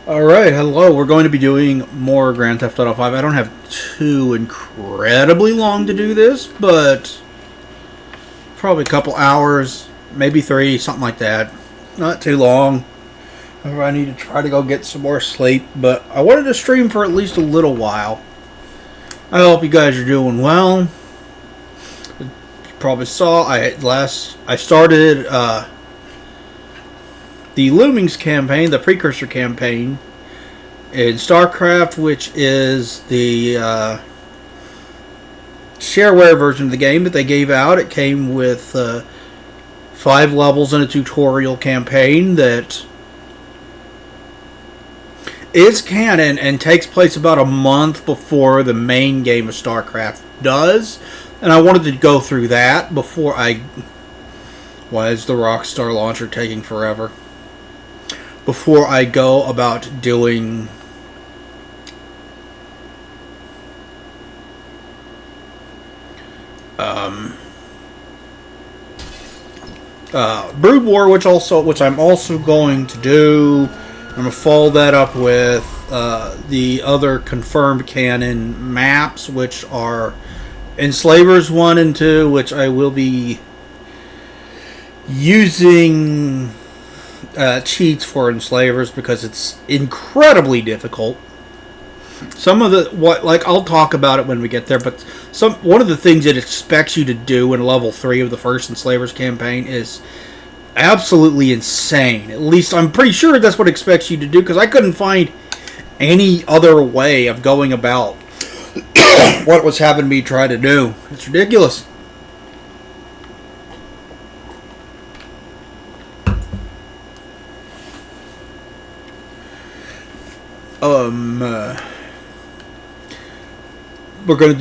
Alright, hello. We're going to be doing more Grand Theft Auto 5. I don't have too incredibly long to do this, but probably a couple hours, maybe three, something like that. Not too long. I need to try to go get some more sleep, but I wanted to stream for at least a little while. I hope you guys are doing well. You probably saw I started the Loomings campaign, the precursor campaign, in StarCraft, which is the shareware version of the game that they gave out. It came with 5 levels and a tutorial campaign that is canon and takes place about a month before the main game of StarCraft does. And I wanted to go through that before I... Why is the Rockstar launcher taking forever? Before I go about doing Brood War, which I'm also going to do. I'm gonna follow that up with the other confirmed canon maps, which are Enslavers 1 and 2, which I will be using cheats for Enslavers because it's incredibly difficult. Some of I'll talk about it when we get there, but one of the things it expects you to do in level 3 of the first Enslavers campaign is absolutely insane. At least I'm pretty sure that's what it expects you to do, because I couldn't find any other way of going about what it was having me try to do. It's ridiculous. We're gonna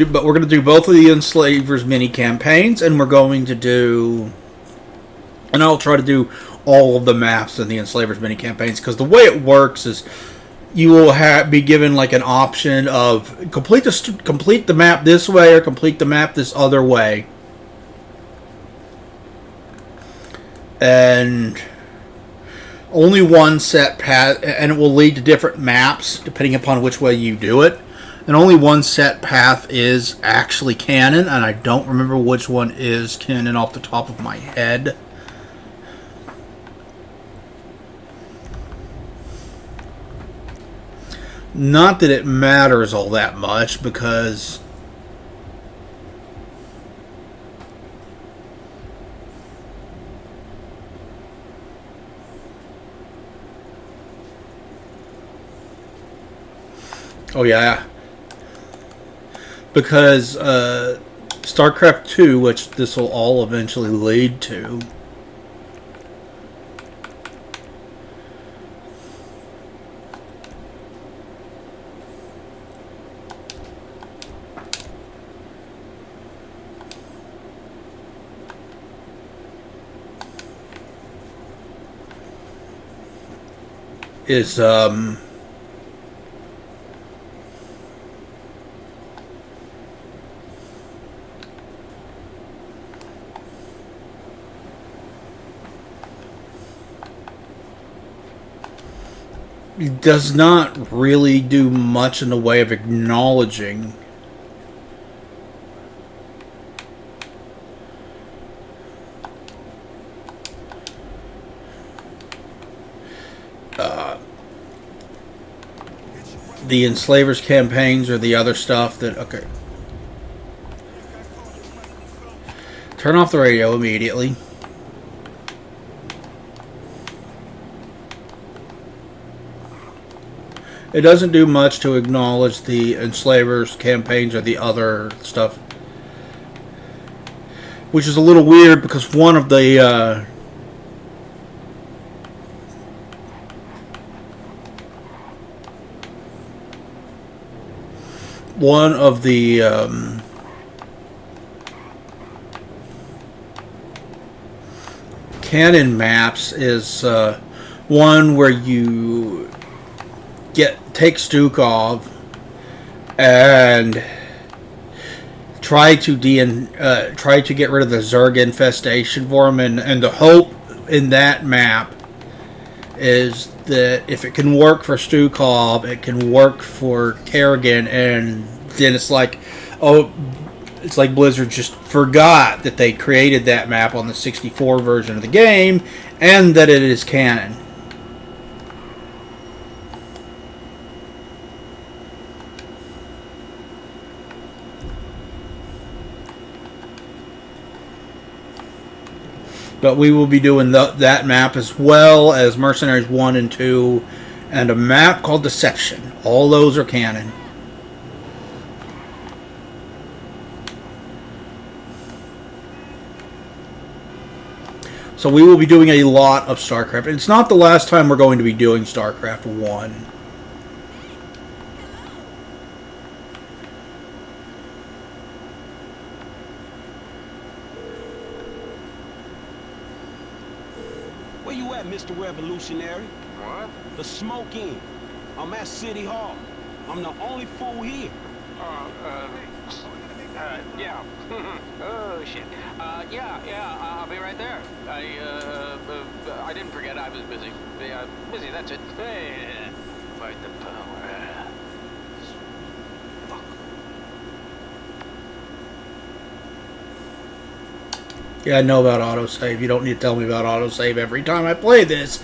do both of the Enslavers mini campaigns, and I'll try to do all of the maps in the Enslavers mini campaigns, because the way it works is you will be given like an option of complete the map this way or complete the map this other way, and only one set path, and it will lead to different maps depending upon which way you do it. And only one set path is actually canon, and I don't remember which one is canon off the top of my head. Not that it matters all that much, because oh yeah, because StarCraft 2, which this will all eventually lead to, is does not really do much in the way of acknowledging the Enslavers campaigns or the other stuff that... Okay. Turn off the radio immediately. It doesn't do much to acknowledge the Enslavers campaigns or the other stuff, which is a little weird, because one of the canon maps is one where you take Stukov and try to get rid of the Zerg infestation for him, and the hope in that map is that if it can work for Stukov, it can work for Kerrigan, and then it's like, oh, it's like Blizzard just forgot that they created that map on the 64 version of the game, and that it is canon. But we will be doing that map as well as Mercenaries 1 and 2 and a map called Deception. All those are canon. So we will be doing a lot of StarCraft. It's not the last time we're going to be doing StarCraft 1. Where you at, Mr. Revolutionary? What? The Smoke Inn. I'm at City Hall. I'm the only fool here. Yeah. Oh, shit. Yeah, I'll be right there. I didn't forget I was busy. Busy, that's it. Fight the power. Fuck. Yeah, I know about autosave. You don't need to tell me about autosave every time I play this.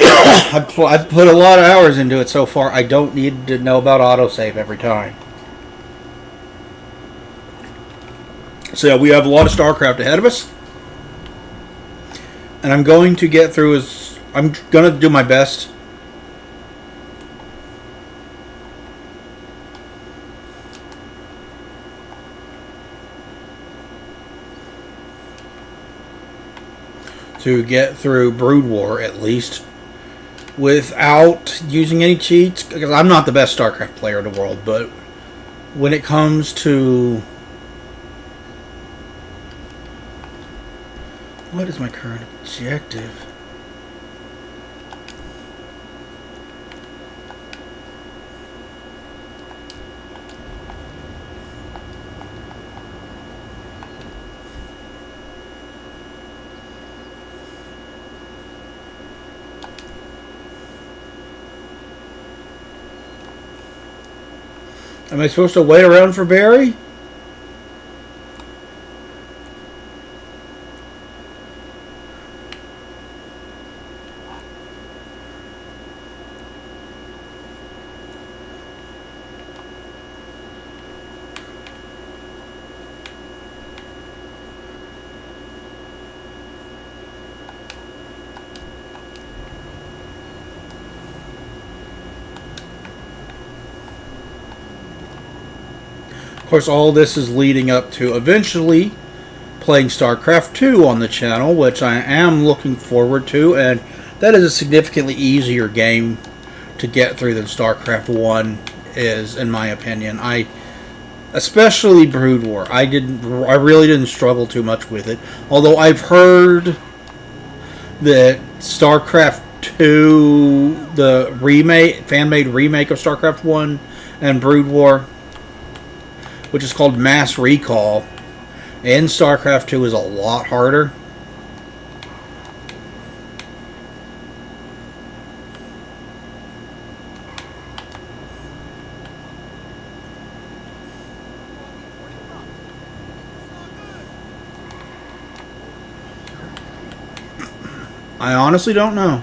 I've put a lot of hours into it so far. I don't need to know about autosave every time. So yeah, we have a lot of StarCraft ahead of us. And I'm going to get through as... I'm going to do my best. To get through Brood War, at least, without using any cheats. Because I'm not the best StarCraft player in the world, but when it comes to... What is my current objective? Am I supposed to wait around for Barry? Of course, all this is leading up to eventually playing StarCraft 2 on the channel, which I am looking forward to, and that is a significantly easier game to get through than StarCraft 1 is, in my opinion. Especially Brood War. I really didn't struggle too much with it. Although I've heard that StarCraft 2, the fan-made remake of StarCraft 1 and Brood War, which is called Mass Recall, and StarCraft 2 is a lot harder. I honestly don't know.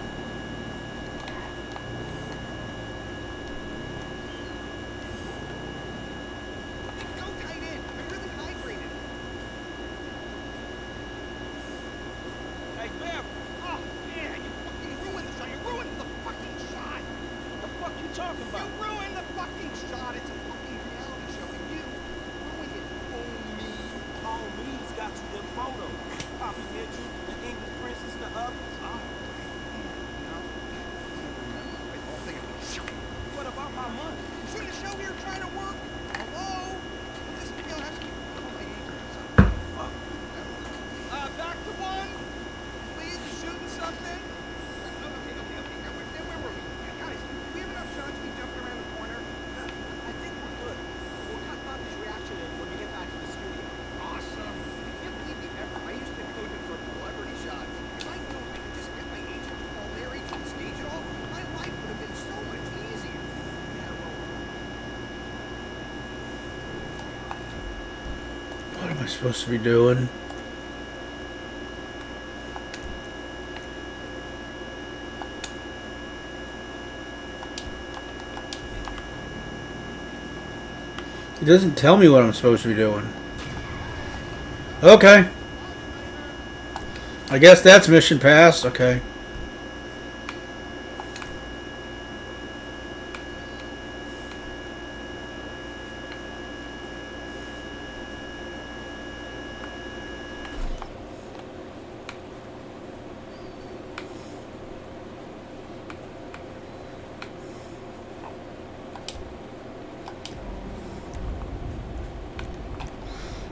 supposed to be doing. It doesn't tell me what I'm supposed to be doing. Okay. I guess that's mission passed. Okay.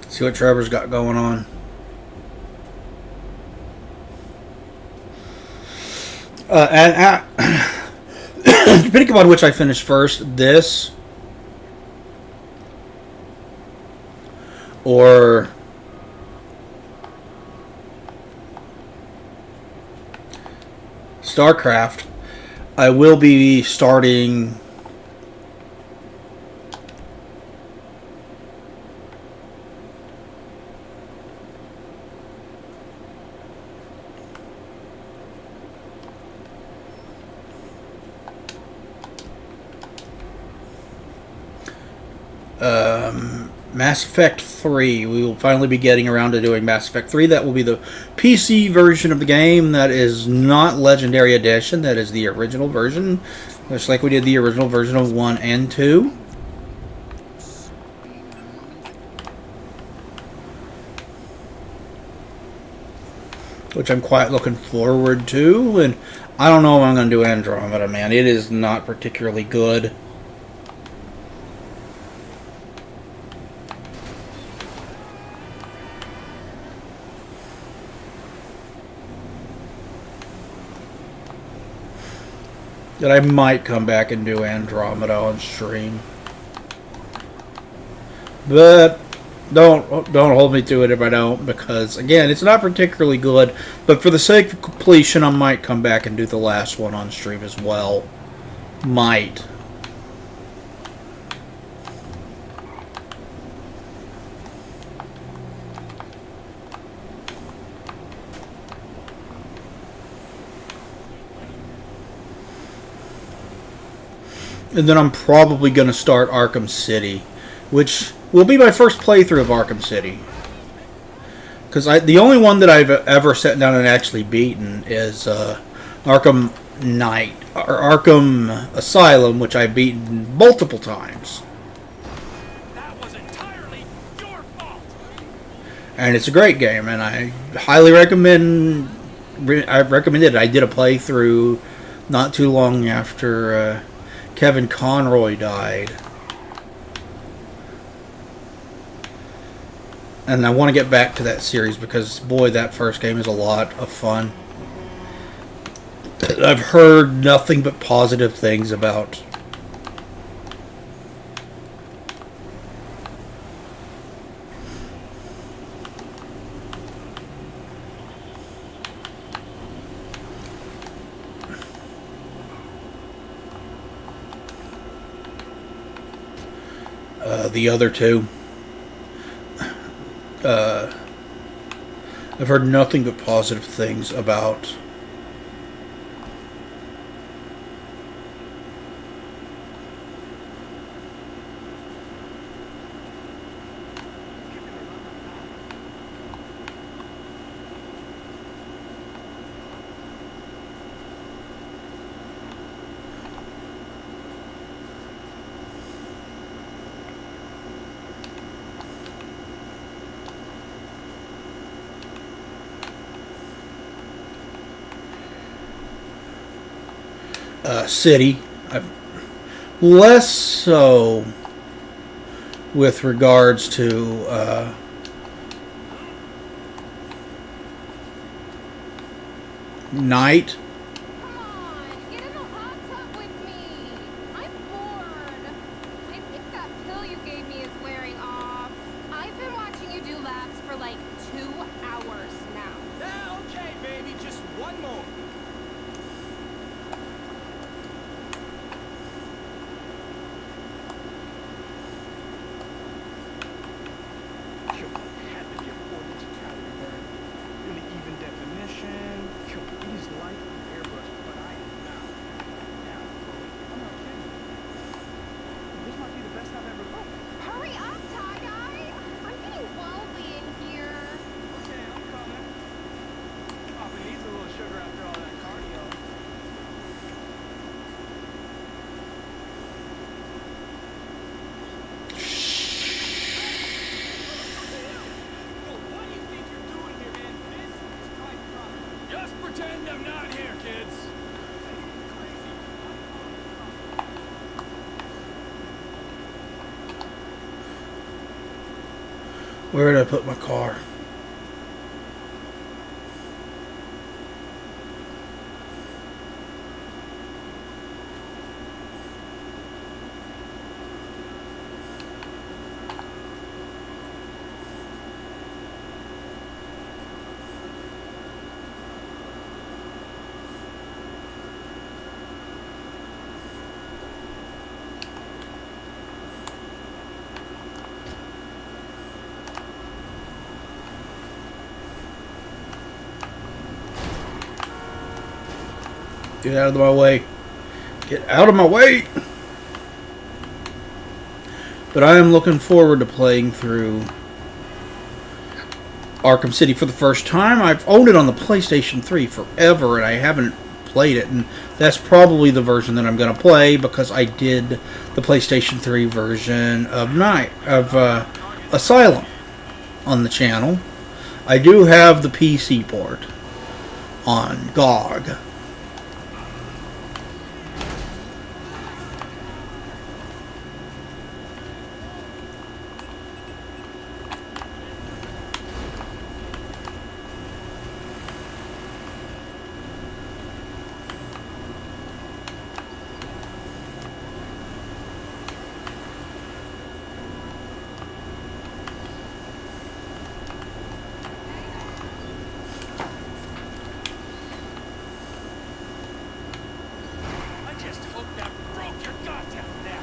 See what Trevor's got going on. Depending upon which I finish first, this or StarCraft, I will be starting Mass Effect 3. We will finally be getting around to doing Mass Effect 3. That will be the PC version of the game. That is not Legendary Edition. That is the original version. Just like we did the original version of 1 and 2. Which I'm quite looking forward to. And I don't know if I'm going to do Andromeda, man. It is not particularly good. That I might come back and do Andromeda on stream. But don't hold me to it if I don't, because again, it's not particularly good, but for the sake of completion I might come back and do the last one on stream as well. Might. And then I'm probably going to start Arkham City, which will be my first playthrough of Arkham City. Because the only one that I've ever sat down and actually beaten is Arkham Knight, or Arkham Asylum, which I've beaten multiple times. That was entirely your fault. And it's a great game, and I highly recommend. I've recommended it. I did a playthrough not too long after Kevin Conroy died. And I want to get back to that series because, boy, that first game is a lot of fun. I've heard nothing but positive things about. The other two. I've heard nothing but positive things about. City. Less so with regards to Night. Come on, get in the hot tub with me. I'm bored. I think that pill you gave me is wearing off. I've been watching you do laps for like 2 hours now. Yeah, okay, baby, just one more. You had to Where did I put my car? Get out of my way. Get out of my way! But I am looking forward to playing through Arkham City for the first time. I've owned it on the PlayStation 3 forever, and I haven't played it. And that's probably the version that I'm going to play, because I did the PlayStation 3 version of Asylum on the channel. I do have the PC port on GOG. I just hope that broke your goddamn neck.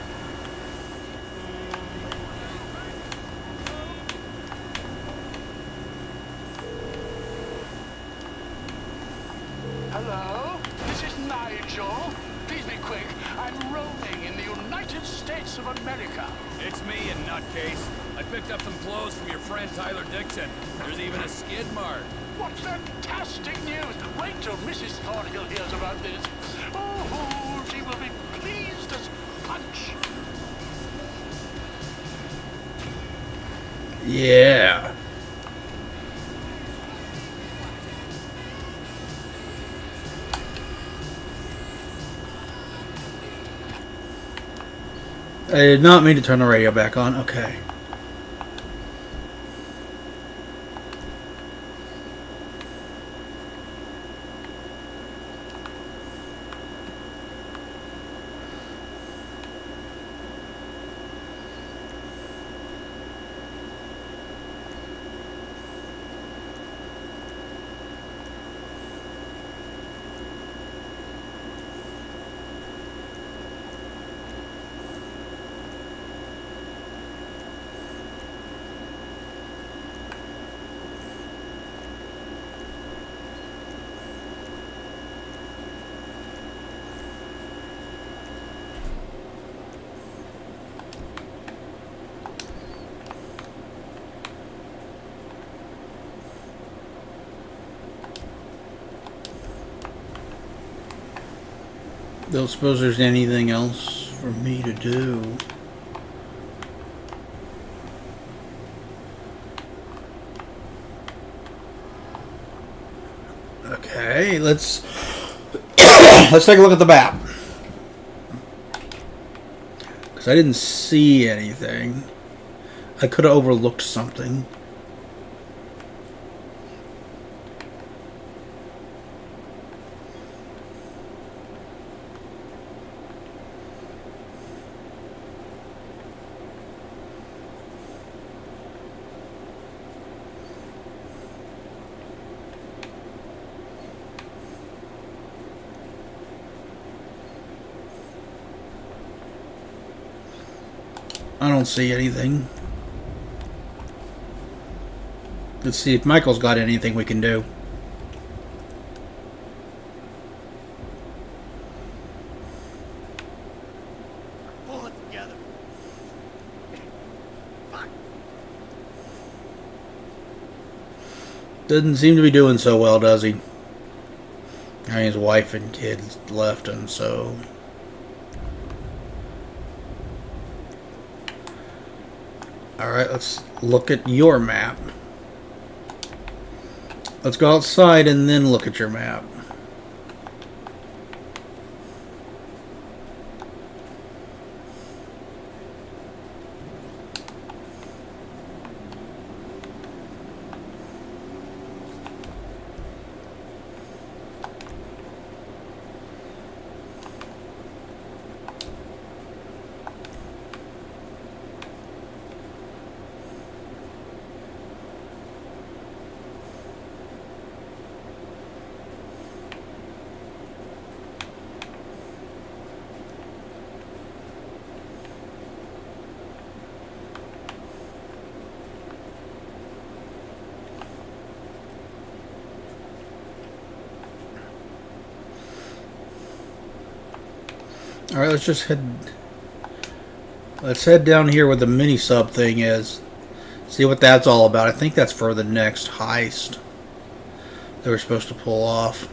Hello, this is Nigel. Please be quick. I'm roaming in the United States of America. It's me, you nutcase. I picked up some clothes from your friend Tyler Dixon. There's even a skid mark. What fantastic news! Wait till Mrs. Thornhill hears about this. Oh, she will be pleased as punch. Yeah. I did not mean to turn the radio back on. Okay. Don't suppose there's anything else for me to do. Okay, let's take a look at the map. Because I didn't see anything. I could have overlooked something. I don't see anything. Let's see if Michael's got anything we can do. Pull it together. Doesn't seem to be doing so well, does he? I mean, his wife and kids left him, so... Alright, let's look at your map. Let's go outside and then look at your map. All right, let's head down here where the mini sub thing is. See what that's all about. I think that's for the next heist that we're supposed to pull off.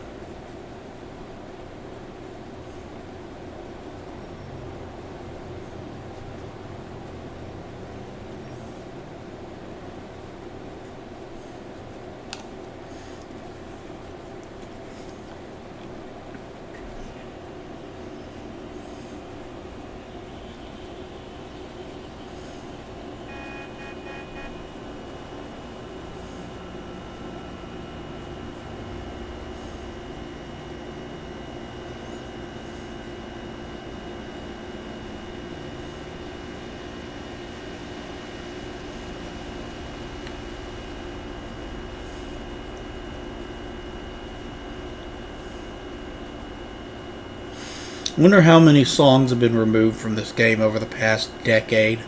Wonder how many songs have been removed from this game over the past decade.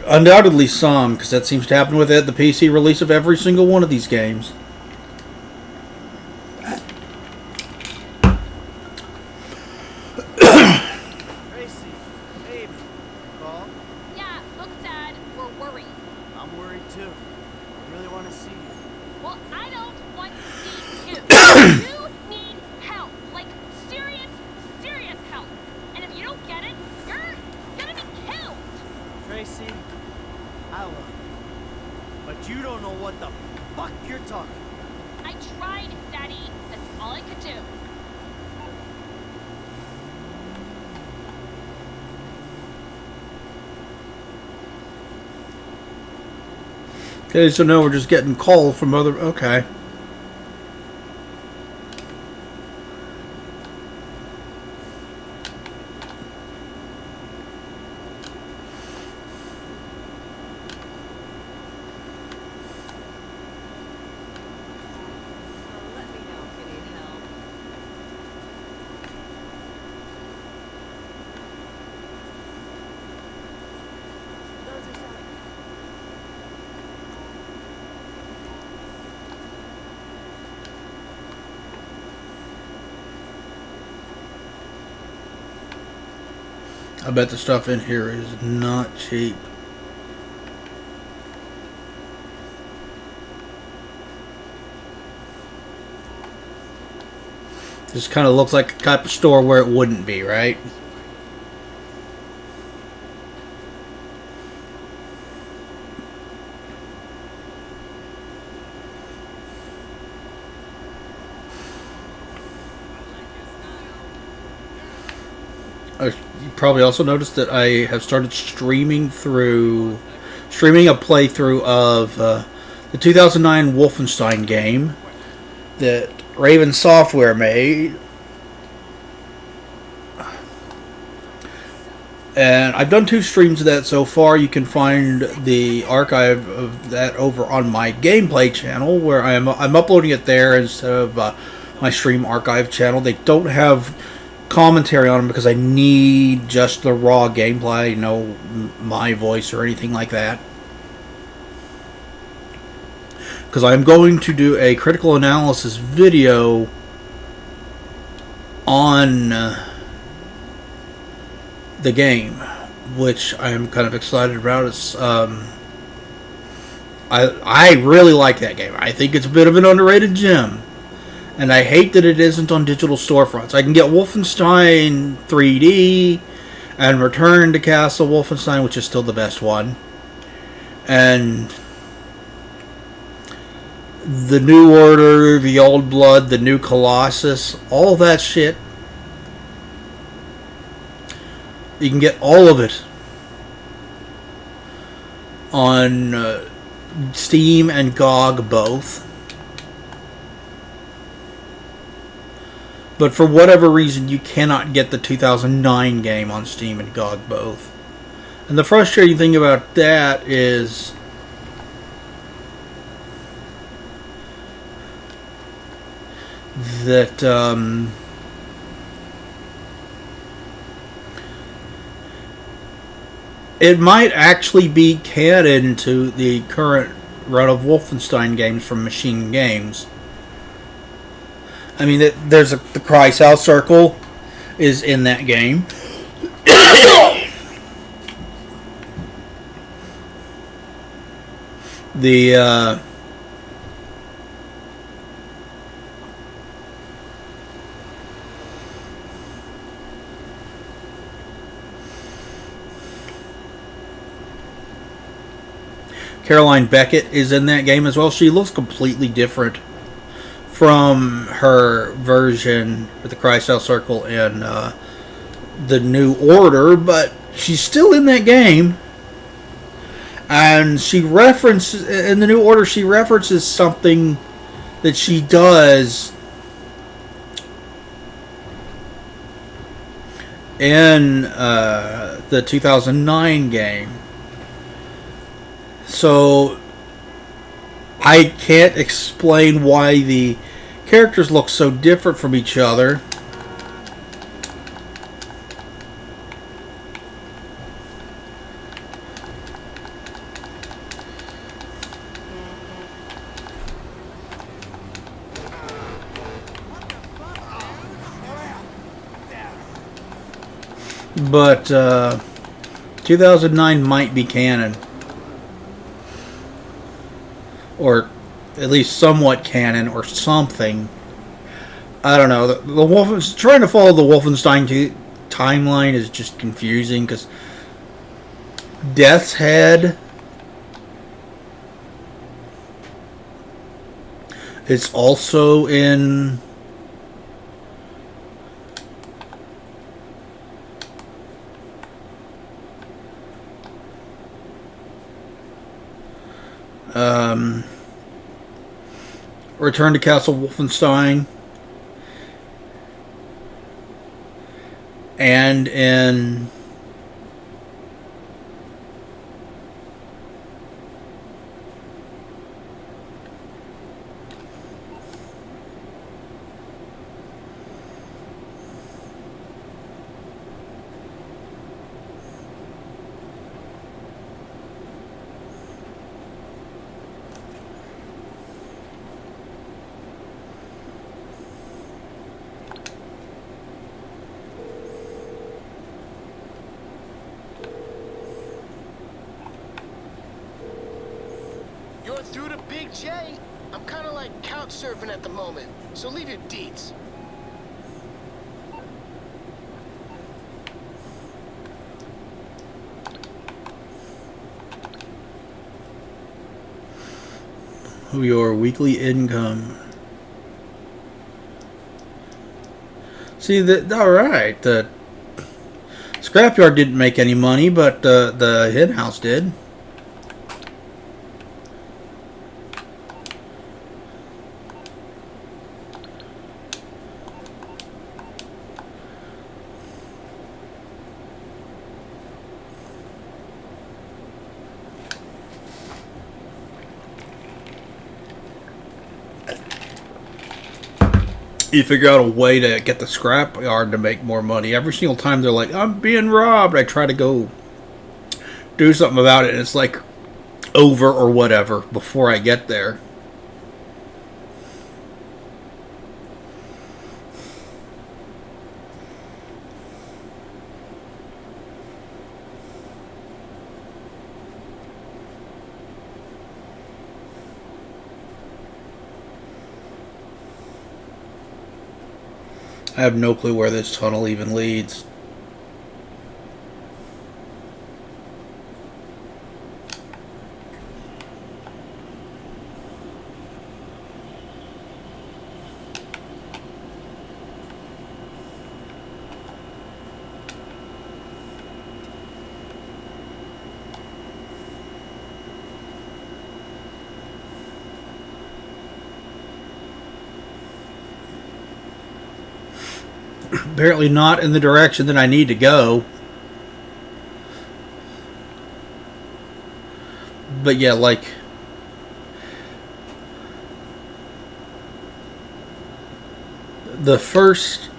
Undoubtedly some, because that seems to happen with the PC release of every single one of these games. Tracy, baby, call? Yeah, look, Dad, we're worried. I'm worried too. I really want to see you. Well, I don't want to see you. You need help. Like, serious, serious help. And if you don't get it, you're gonna be killed. Tracy, I love you. But you don't know what the fuck you're talking about. I tried, Daddy. That's all I could do. Okay, so now we're just getting calls from other... Okay. Let me know if you need help. Those are showing. I bet the stuff in here is not cheap. This kind of looks like a type of store where it wouldn't be, right? You probably also noticed that I have started streaming a playthrough of the 2009 Wolfenstein game that Raven Software made. And I've done 2 streams of that so far. You can find the archive of that over on my gameplay channel, where I'm uploading it there instead of my stream archive channel. They don't have commentary on them because I need just the raw gameplay, no my voice or anything like that. Because I'm going to do a critical analysis video on the game, which I am kind of excited about. It's I really like that game. I think it's a bit of an underrated gem. And I hate that it isn't on digital storefronts. I can get Wolfenstein 3D and Return to Castle Wolfenstein, which is still the best one. And the New Order, the Old Blood, the New Colossus, all that shit. You can get all of it on Steam and GOG both. But for whatever reason, you cannot get the 2009 game on Steam and GOG both. And the frustrating thing about that is that it might actually be canon to the current run of Wolfenstein games from Machine Games. I mean, there's the Kreisau Circle is in that game. The Caroline Beckett is in that game as well. She looks completely different from her version with the Kreisau Circle and the New Order, but she's still in that game. And she references in the New Order. She references something that she does in the 2009 game. So I can't explain why the characters look so different from each other. But 2009 might be canon. Or at least somewhat canon or something. I don't know. The trying to follow the Wolfenstein timeline is just confusing because Death's Head is also in Return to Castle Wolfenstein and in Through to Big J. I'm kind of like couch surfing at the moment, so leave your deets. your weekly income. See that? All right. The scrapyard didn't make any money, but the hen house did. You figure out a way to get the scrapyard to make more money. Every single time they're like, I'm being robbed, I try to go do something about it, and it's like over or whatever before I get there. I have no clue where this tunnel even leads. Apparently not in the direction that I need to go. But yeah, like the first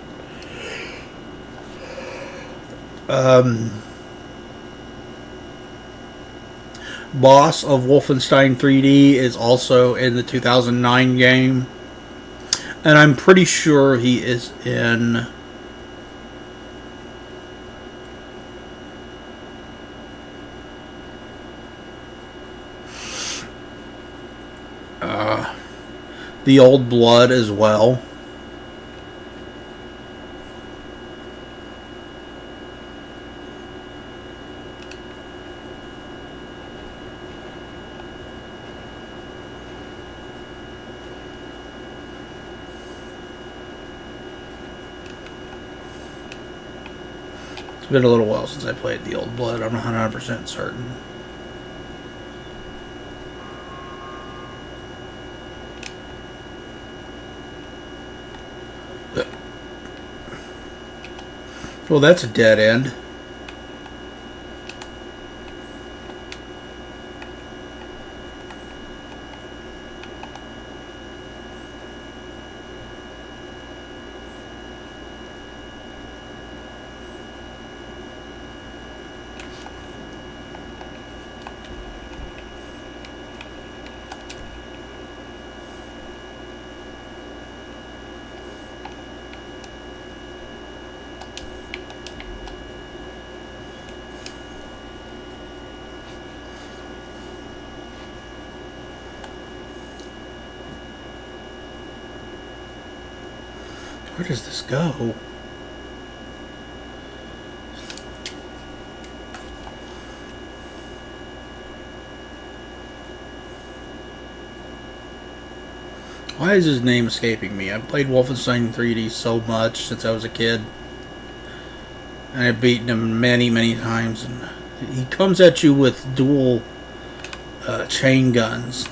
boss of Wolfenstein 3D is also in the 2009 game. And I'm pretty sure he is in... The Old Blood as well. It's been a little while since I played The Old Blood. I'm 100% certain. Well, that's a dead end. Where does this go? Why is his name escaping me? I've played Wolfenstein 3D so much since I was a kid. And I've beaten him many, many times. And he comes at you with dual chain guns.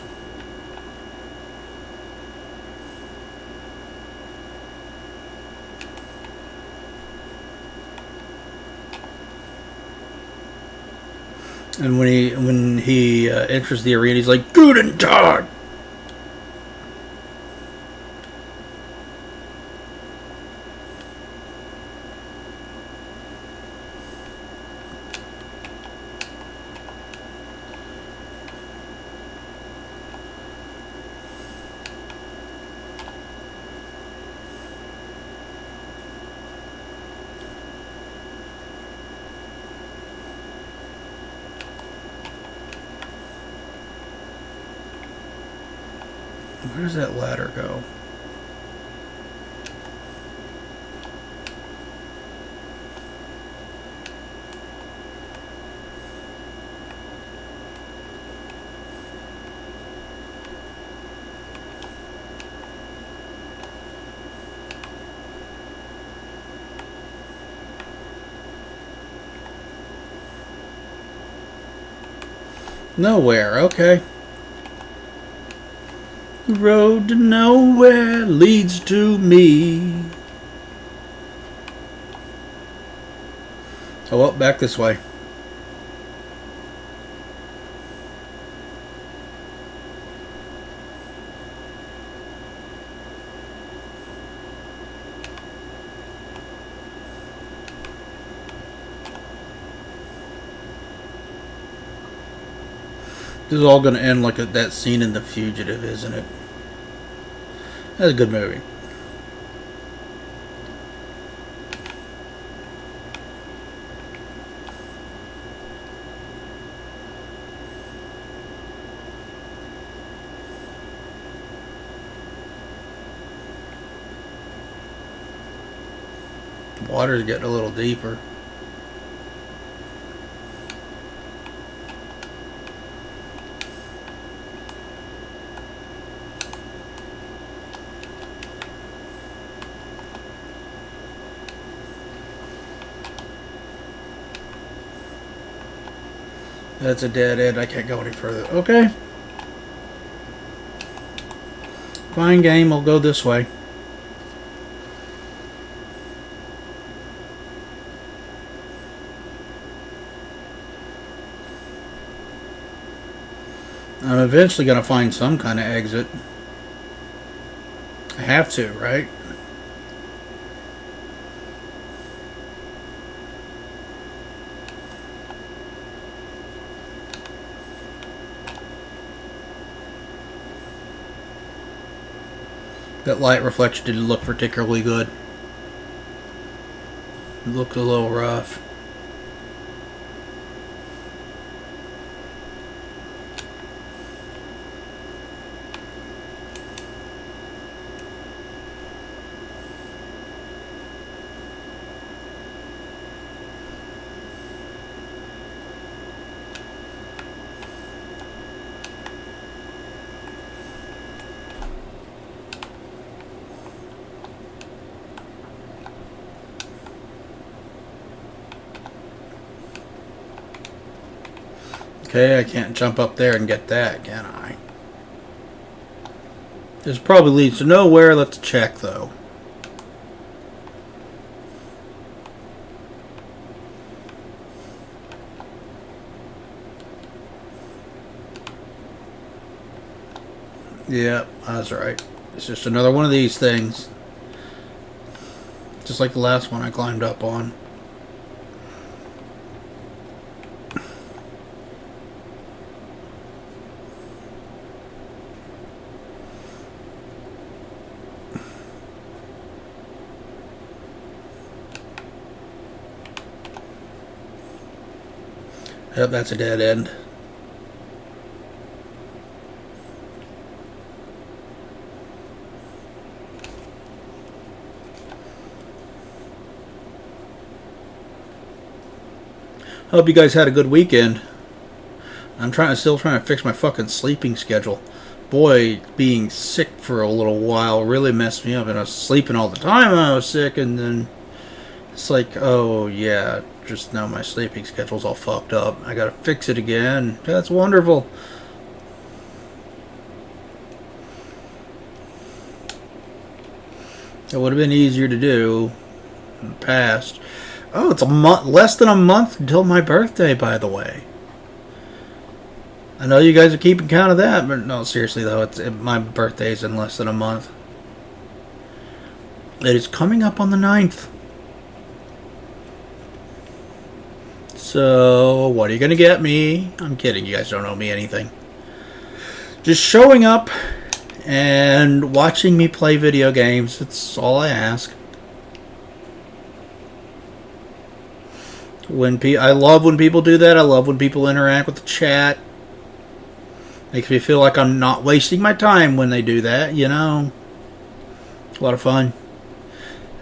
And when he enters the arena, he's like, "Guten Tag!" Where does that ladder go? Nowhere, okay. The road to nowhere leads to me. Oh, well, back this way. This is all going to end like that scene in The Fugitive, isn't it? That's a good movie. Water's getting a little deeper. That's a dead end. I can't go any further. Okay. Fine game. I'll go this way. I'm eventually going to find some kind of exit. I have to, right? That light reflection didn't look particularly good. It looked a little rough. Okay, I can't jump up there and get that, can I? This probably leads to nowhere. Let's check, though. Yep, that's right. It's just another one of these things. Just like the last one I climbed up on. Yep, that's a dead end. Hope you guys had a good weekend. I'm still trying to fix my fucking sleeping schedule. Boy, being sick for a little while really messed me up, and I was sleeping all the time when I was sick, and then it's like, oh yeah, just now my sleeping schedule's all fucked up. I gotta fix it again. That's wonderful. It would have been easier to do in the past. Oh, it's a month, less than a month until my birthday, by the way. I know you guys are keeping count of that, but no, seriously though, my birthday's in less than a month. It is coming up on the 9th. So, what are you going to get me? I'm kidding, you guys don't owe me anything. Just showing up and watching me play video games. That's all I ask. I love when people do that. I love when people interact with the chat. Makes me feel like I'm not wasting my time when they do that, you know. It's a lot of fun.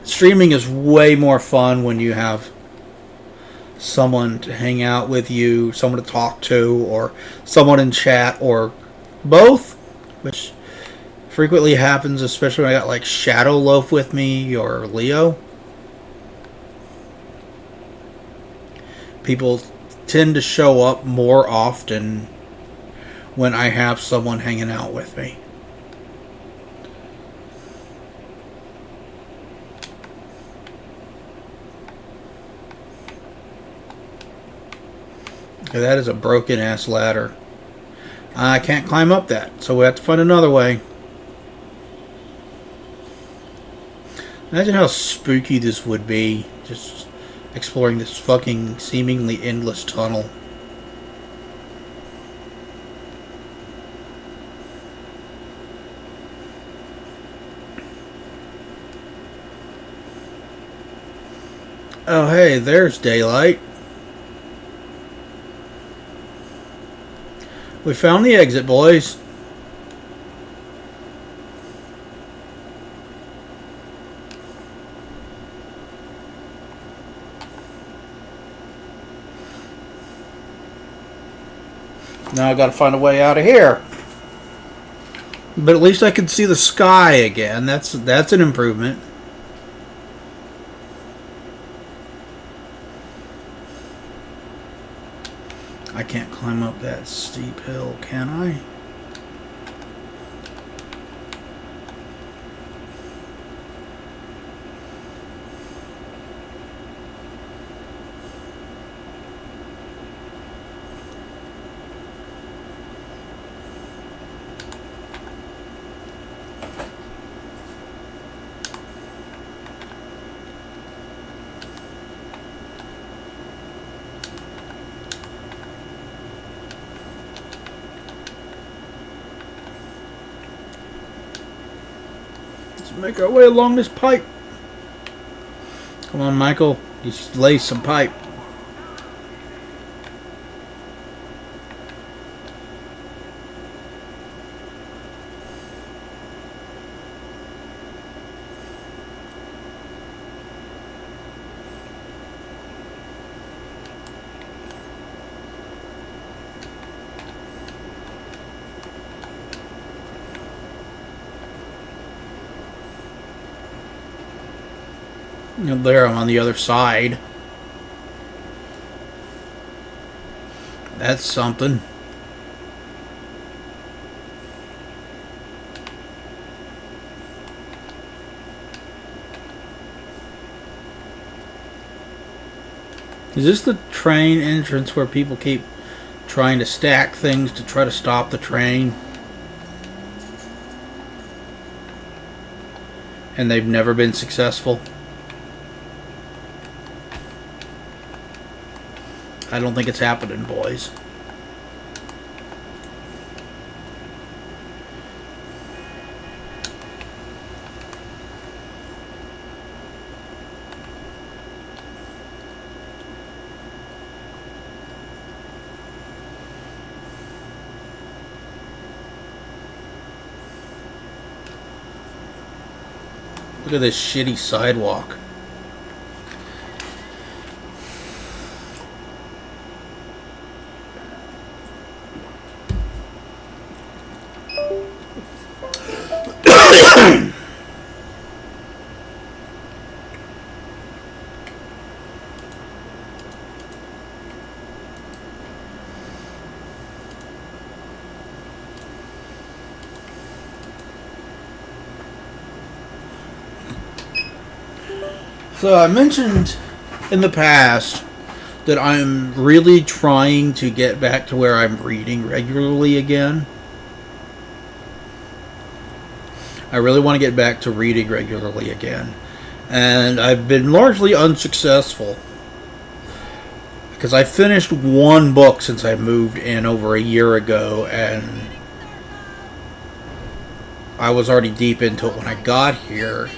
Streaming is way more fun when you have someone to hang out with you, someone to talk to, or someone in chat, or both, which frequently happens, especially when I got like Shadow Loaf with me or Leo. People tend to show up more often when I have someone hanging out with me. Okay, that is a broken ass ladder. I can't climb up that, so we have to find another way. Imagine how spooky this would be, just exploring this fucking seemingly endless tunnel. Oh hey, there's daylight. We found the exit, boys. Now I gotta find a way out of here. But at least I can see the sky again. That's an improvement. I can't climb up that steep hill, can I? Let's make our way along this pipe. Come on, Michael. You should lay some pipe. There, I'm on the other side. That's something. Is this the train entrance where people keep trying to stack things to try to stop the train? And they've never been successful? I don't think it's happening, boys. Look at this shitty sidewalk. So I mentioned in the past that I'm really trying to get back to where I'm reading regularly again. I really want to get back to reading regularly again. And I've been largely unsuccessful. Because I finished one book since I moved in over a year ago, and I was already deep into it when I got here.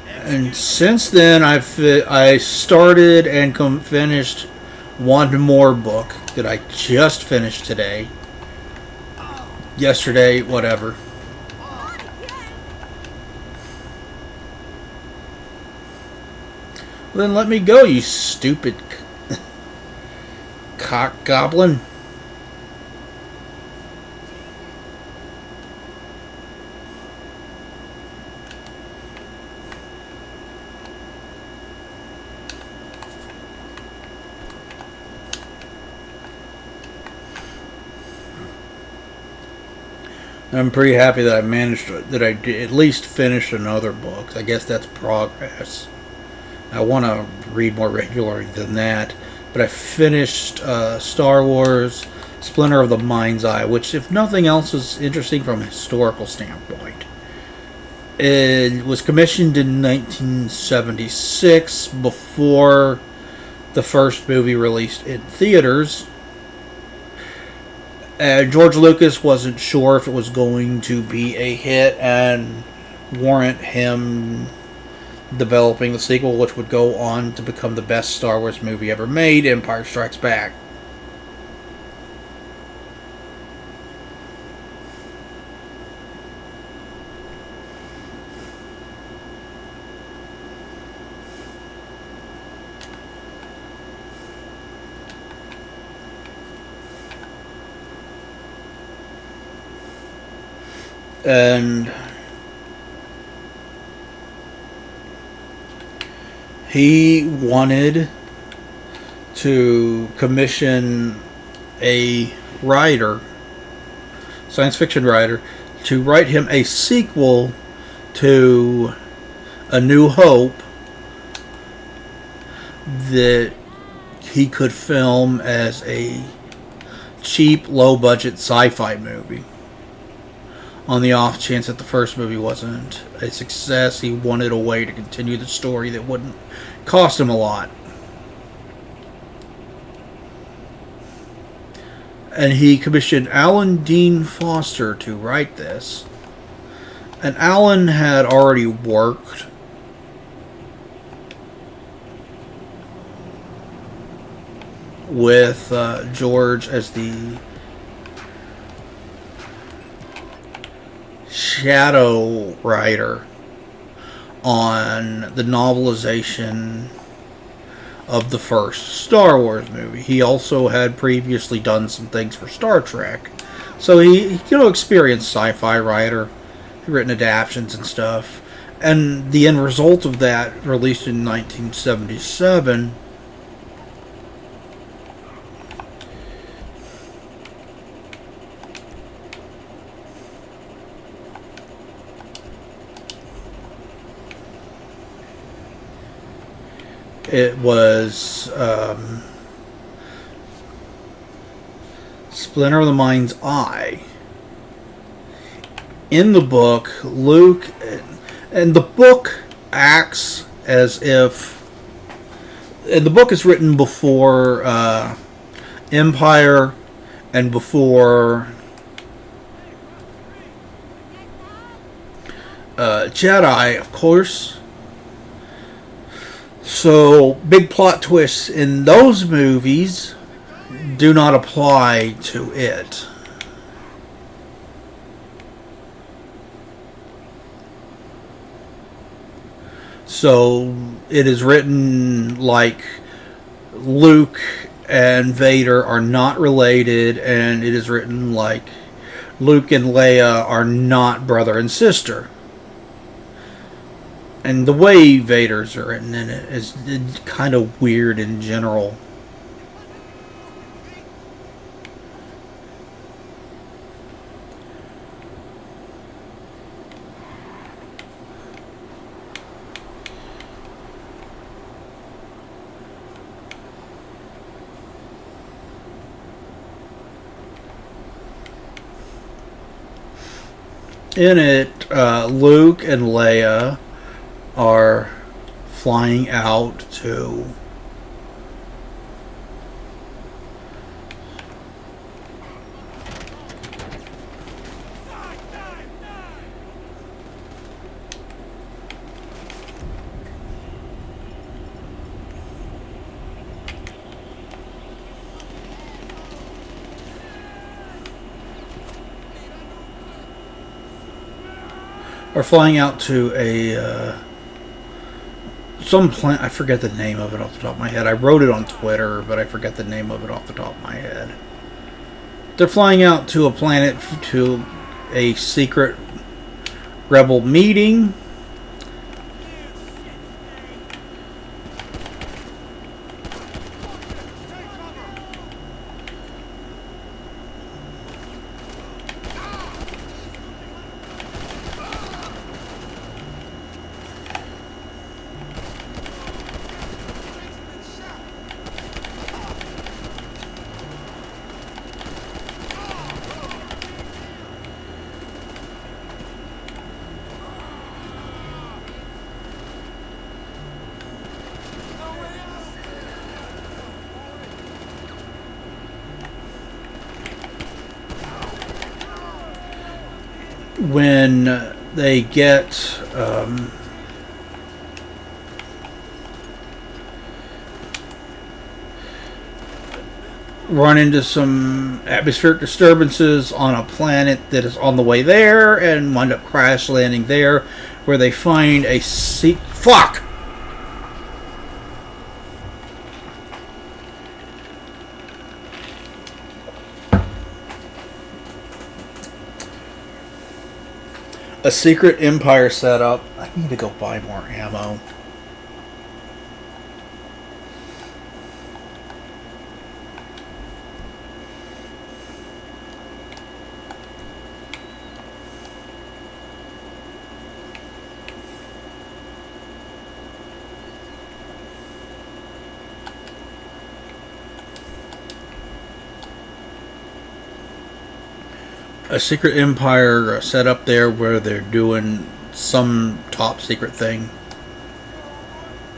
And since then, I started and finished one more book that I just finished today. Yesterday, whatever. Well, then let me go, you stupid cock goblin. I'm pretty happy that I managed that I did at least finished another book. I guess that's progress. I want to read more regularly than that, but I finished Star Wars Splinter of the Mind's Eye, which, if nothing else, is interesting from a historical standpoint. It was commissioned in 1976, before the first movie released in theaters. George Lucas wasn't sure if it was going to be a hit and warrant him developing the sequel, which would go on to become the best Star Wars movie ever made, Empire Strikes Back. And he wanted to commission a writer, science fiction writer, to write him a sequel to A New Hope that he could film as a cheap, low-budget sci-fi movie. On the off chance that the first movie wasn't a success, he wanted a way to continue the story that wouldn't cost him a lot. And he commissioned Alan Dean Foster to write this. And Alan had already worked with George as the shadow writer on the novelization of the first Star Wars movie. He also had previously done some things for Star Trek. So he experienced sci-fi writer, written adaptions and stuff. And the end result of that, released in 1977, it was Splinter of the Mind's Eye. In the book, Luke, and the book acts as if, and the book is written before Empire and before Jedi, of course. So, big plot twists in those movies do not apply to it. So, it is written like Luke and Vader are not related, and it is written like Luke and Leia are not brother and sister. And the way Vader's are written in it is kind of weird in general. In it, Luke and Leia are flying out to a some planet. I forget the name of it off the top of my head. I wrote it on Twitter, but I forget the name of it off the top of my head. They're flying out to a planet to a secret rebel meeting. When they get run into some atmospheric disturbances on a planet that is on the way there and wind up crash landing there, where they find a fuck! A secret Empire setup. I need to go buy more ammo. A secret Empire set up there where they're doing some top secret thing.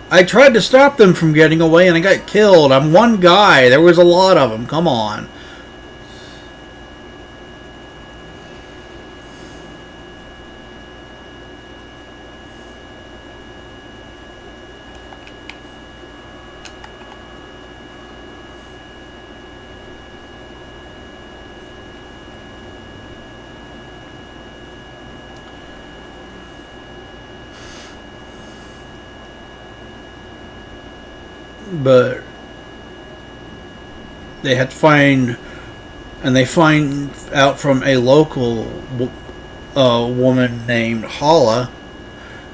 I tried to stop them from getting away and I got killed. I'm one guy. There was a lot of them. Come on. but they had to find, and they find out from a local woman named Hala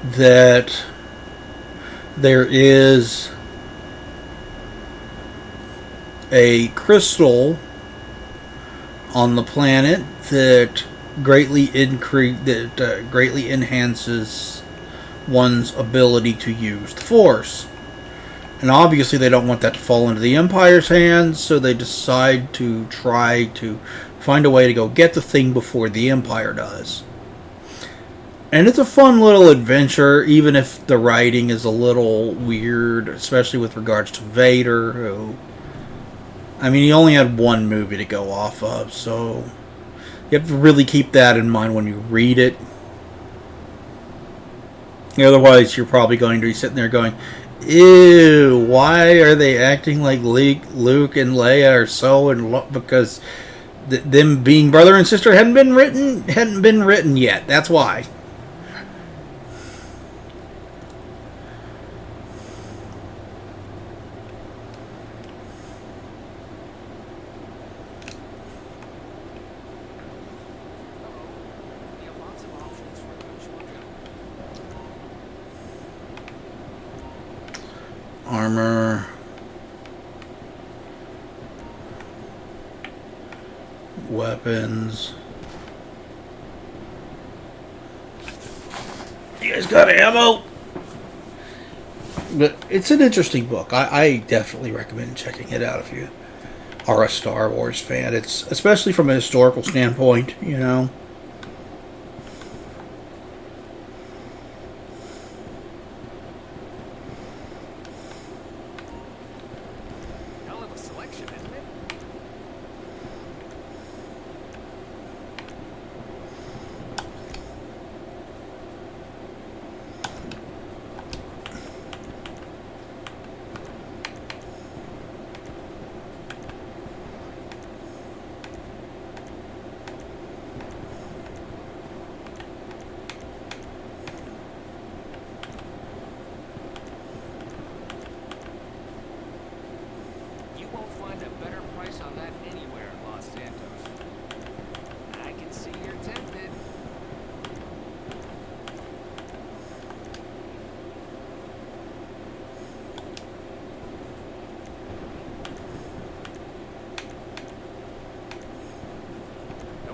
that there is a crystal on the planet that greatly enhances one's ability to use the Force. And obviously they don't want that to fall into the Empire's hands, so they decide to try to find a way to go get the thing before the Empire does. And it's a fun little adventure, even if the writing is a little weird, especially with regards to Vader, who... I mean, he only had one movie to go off of, so you have to really keep that in mind when you read it. Otherwise, you're probably going to be sitting there going, ew, why are they acting like Luke and Leia are so in love? Because them being brother and sister hadn't been written yet. That's why. Armor, weapons. You guys got ammo? But it's an interesting book. I definitely recommend checking it out if you are a Star Wars fan. It's especially from a historical standpoint, you know.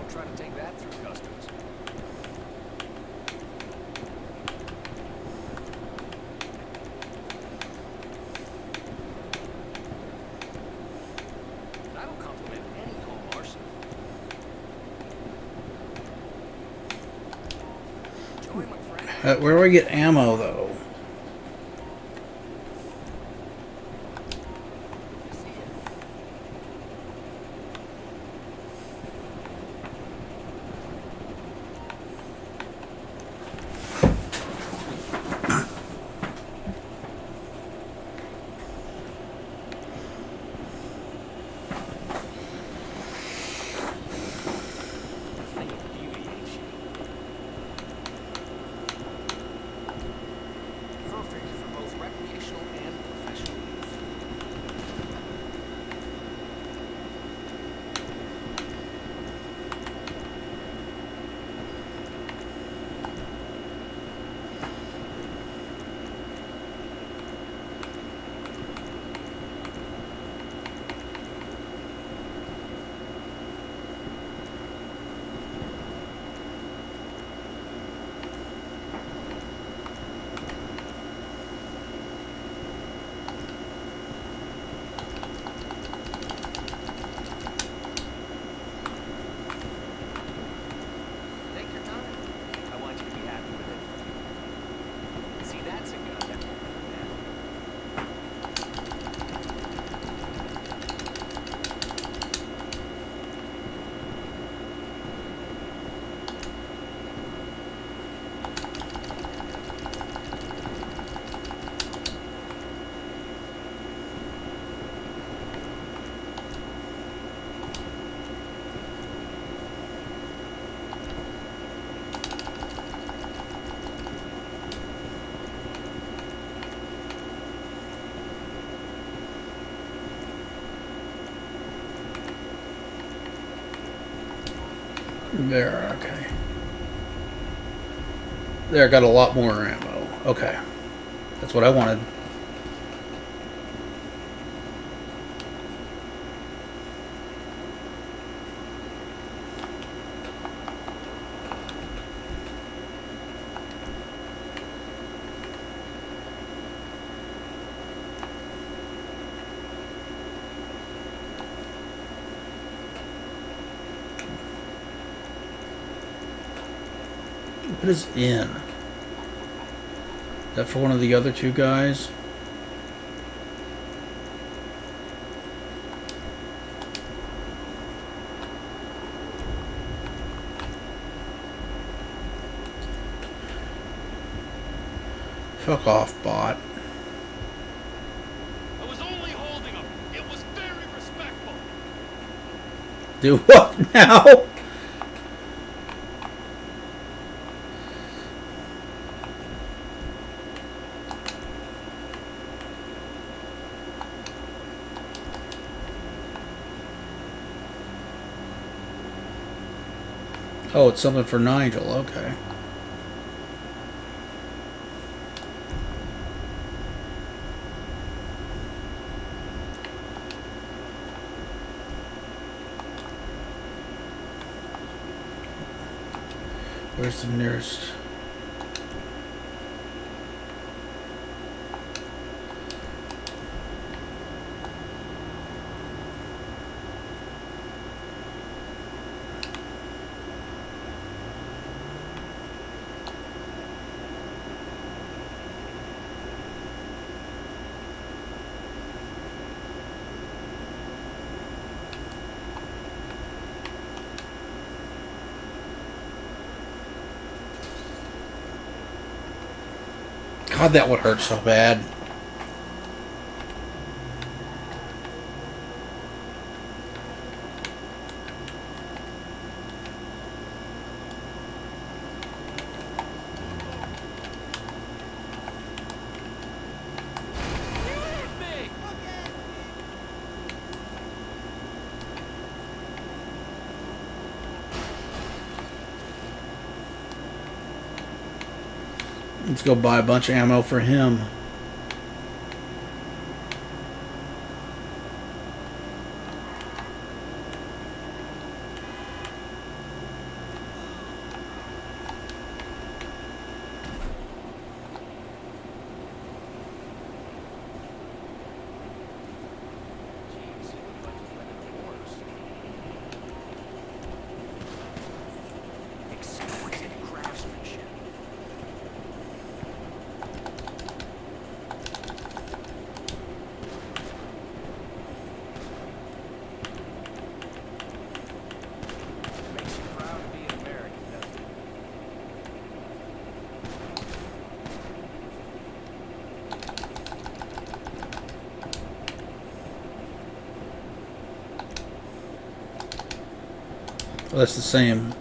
Try to take that through customs. That'll complement any home arsenal. Enjoy, my friend. Where do I get ammo, though? There, okay. There, got a lot more ammo. Okay. That's what I wanted. What is in? Is that for one of the other two guys? Fuck off, bot. I was only holding him. It was very respectful. Do what now? Oh, it's something for Nigel. Okay. Where's the nearest? God, that would hurt so bad. Let's go buy a bunch of ammo for him. Exquisite craftsmanship. Makes you proud to be an American, doesn't it? Well, that's the same.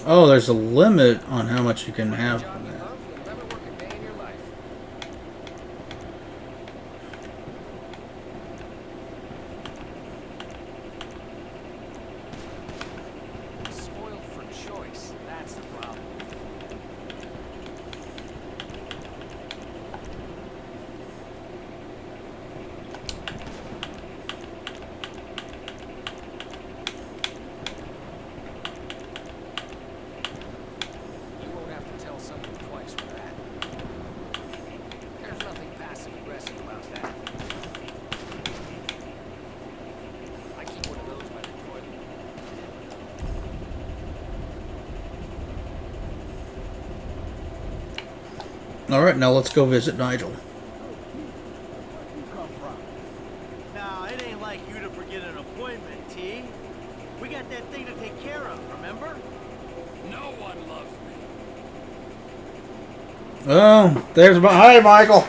Oh, there's a limit on how much you can have from that. You'll never work a day in your life. Spoiled for choice. That's the problem. You won't have to tell someone twice for that. There's nothing passive-aggressive about that. I keep one of those by the toilet. Alright, now let's go visit Nigel. Now, it ain't like you to forget an appointment, T. We got that thing to take care of, remember? No one loves me. Oh, there's my... Hi, Michael!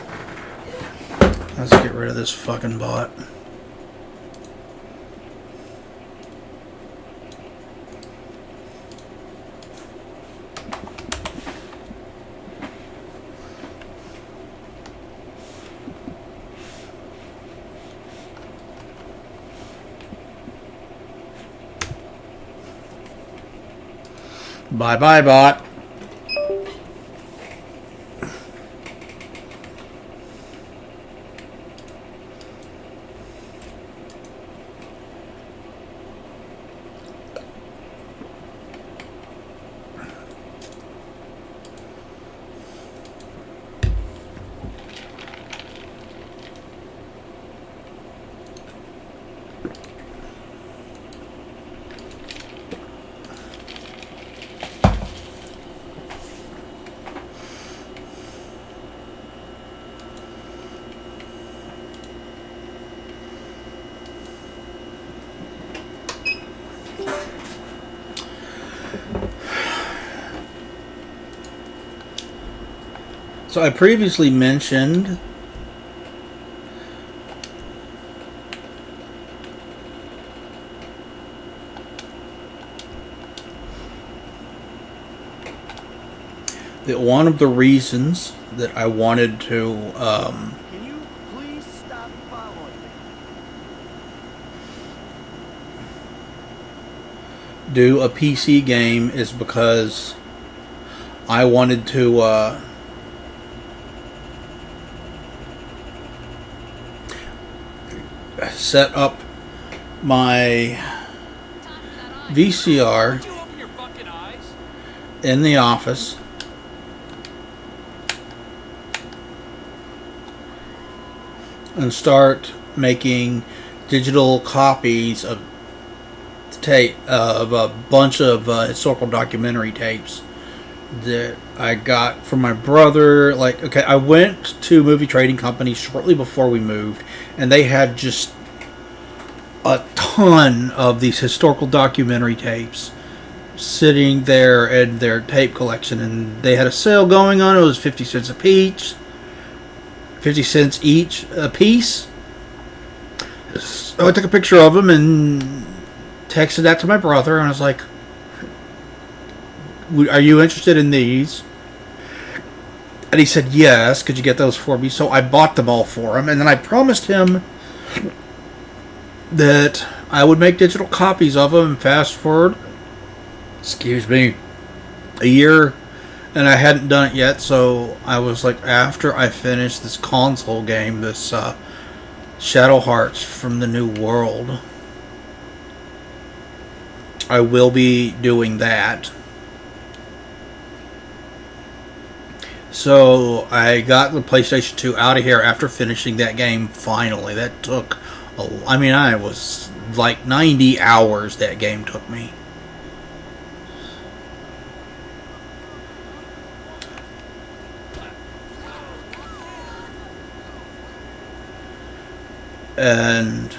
Let's get rid of this fucking bot. Bye-bye, bot. So I previously mentioned that one of the reasons that I wanted to Can you please stop following me? do a PC game is because I wanted to set up my VCR Would you open your fucking eyes? in the office and start making digital copies of a bunch of historical documentary tapes that I got from my brother. Like, okay, I went to Movie Trading Company shortly before we moved, and they had just a ton of these historical documentary tapes sitting there in their tape collection, and they had a sale going on. It was 50 cents a piece, 50 cents each a piece. So I took a picture of them and texted that to my brother, and I was like, are you interested in these? And he said, yes, could you get those for me? So I bought them all for him, and then I promised him that I would make digital copies of them. And fast forward, a year, and I hadn't done it yet. So I was like, after I finish this console game, this Shadow Hearts from the New World, I will be doing that. So I got the PlayStation 2 out of here after finishing that game finally. That took, I was like 90 hours that game took me. And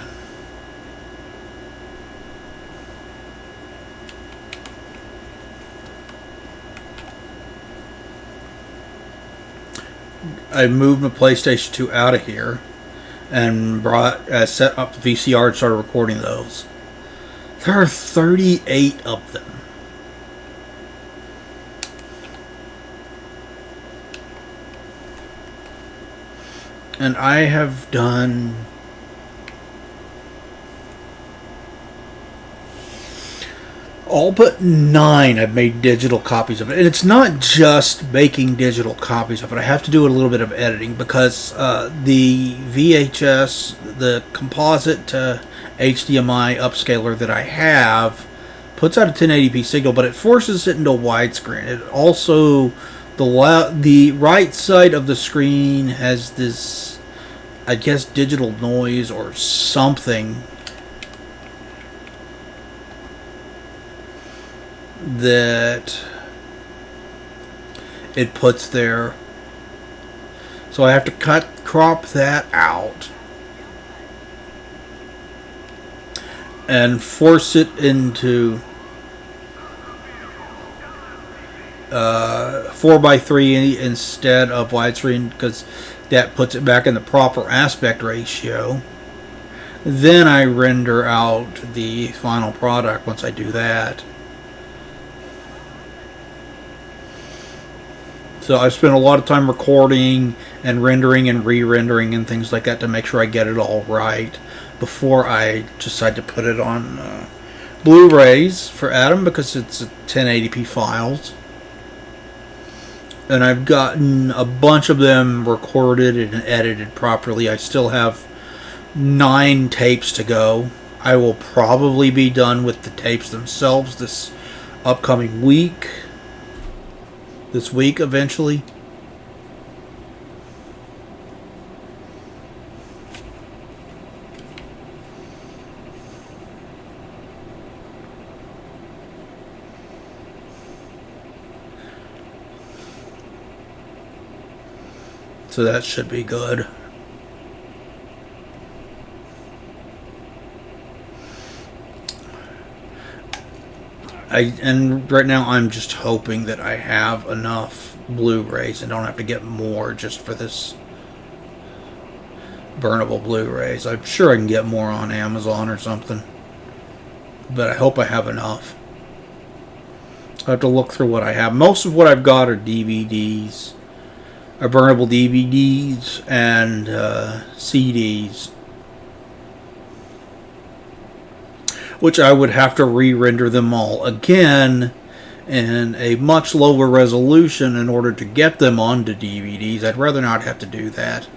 I moved my PlayStation 2 out of here and set up the VCR and started recording those. There are 38 of them. And I have done all but 9 I've made digital copies of it. And it's not just making digital copies of it. I have to do a little bit of editing because the VHS, the composite to HDMI upscaler that I have, puts out a 1080p signal, but it forces it into widescreen. It also, the right side of the screen has this, I guess, digital noise or something that it puts there. So I have to crop that out and force it into 4:3 instead of widescreen, because that puts it back in the proper aspect ratio. Then I render out the final product once I do that. So I spent a lot of time recording and rendering and re-rendering and things like that to make sure I get it all right before I decide to put it on Blu-rays for Adam because it's 1080p files. And I've gotten a bunch of them recorded and edited properly. I still have 9 tapes to go. I will probably be done with the tapes themselves this upcoming week. This week, eventually. So that should be good. And right now I'm just hoping that I have enough Blu-rays and don't have to get more just for this burnable Blu-rays. I'm sure I can get more on Amazon or something, but I hope I have enough. I have to look through what I have. Most of what I've got are DVDs, are burnable DVDs and CDs, which I would have to re-render them all again in a much lower resolution in order to get them onto DVDs. I'd rather not have to do that.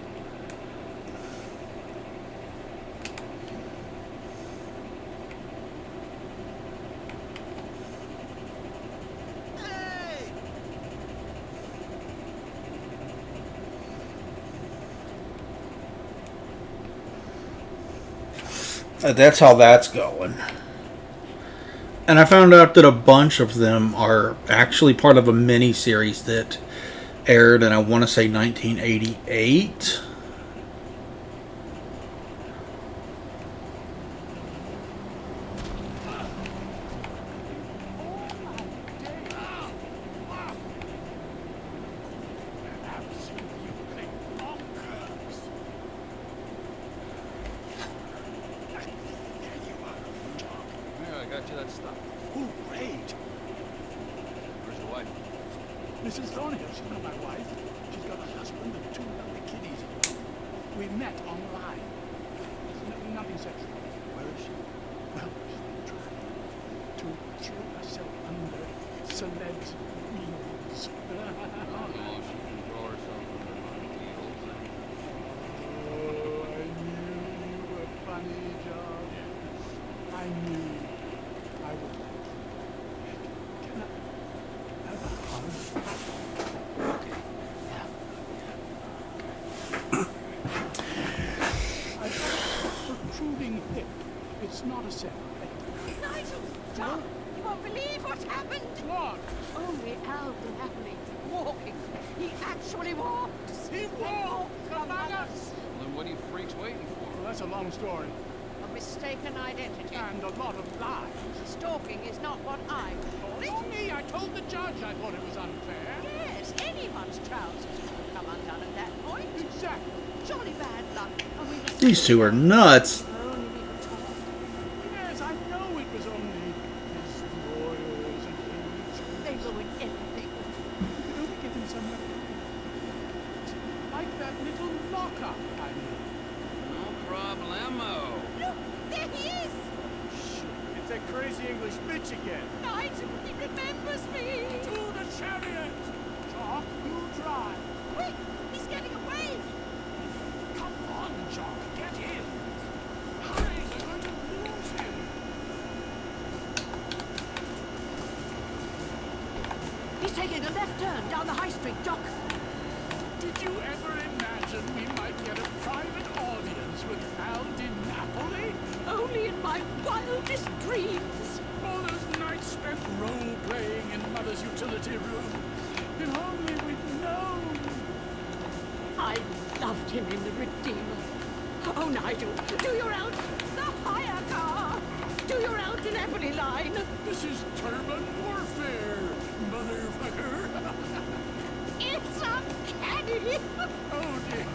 That's how that's going. And I found out that a bunch of them are actually part of a mini-series that aired in, I want to say, 1988. Mrs. Thornhill, she's not my wife. She's got a husband and 2 lovely kiddies. We met online. Nothing sexual. Where is she? Well, she's been trying to throw herself under celebs' wheels. She can throw herself under my wheels. Oh, I knew you were funny, John. I knew I would. Can I have a hug? Protruding hip. It's not a set. Nigel! John! You won't believe what's happened! What? Only Al Happily walking. He actually walked! He walked among us! Then what are you freaks waiting for? Well, that's a long story. A mistaken identity. And a lot of lies. Stalking is not what I would call it. Not me. I told the judge I thought it was unfair. Yes, anyone's trousers would come undone at that point. Exactly. Jolly bad luck. And we were These two are nuts. only we could talk. Yes, I know it was only his lawyers and his... They ruined everything. You could only give him some... like that little lockup I knew. No problemo. Look, there he is! It's that crazy English bitch again. Nigel, he remembers me! To the chariot! Jock, you drive. Quick, he's getting away! Come on, Jock, get in. Hurry, they're going to lose him. He's taking a left turn down the high street, Jock. Did you ever imagine we might get a private audience with Al Di Napoli? Only in my wildest dreams. All those nights spent role-playing in Mother's utility room. If only we'd known. I loved him in The Redeemer. Oh, Nigel, do your out the hire car. Do your out in Ebony Line. This is turban warfare, motherfucker. It's uncanny. Oh dear,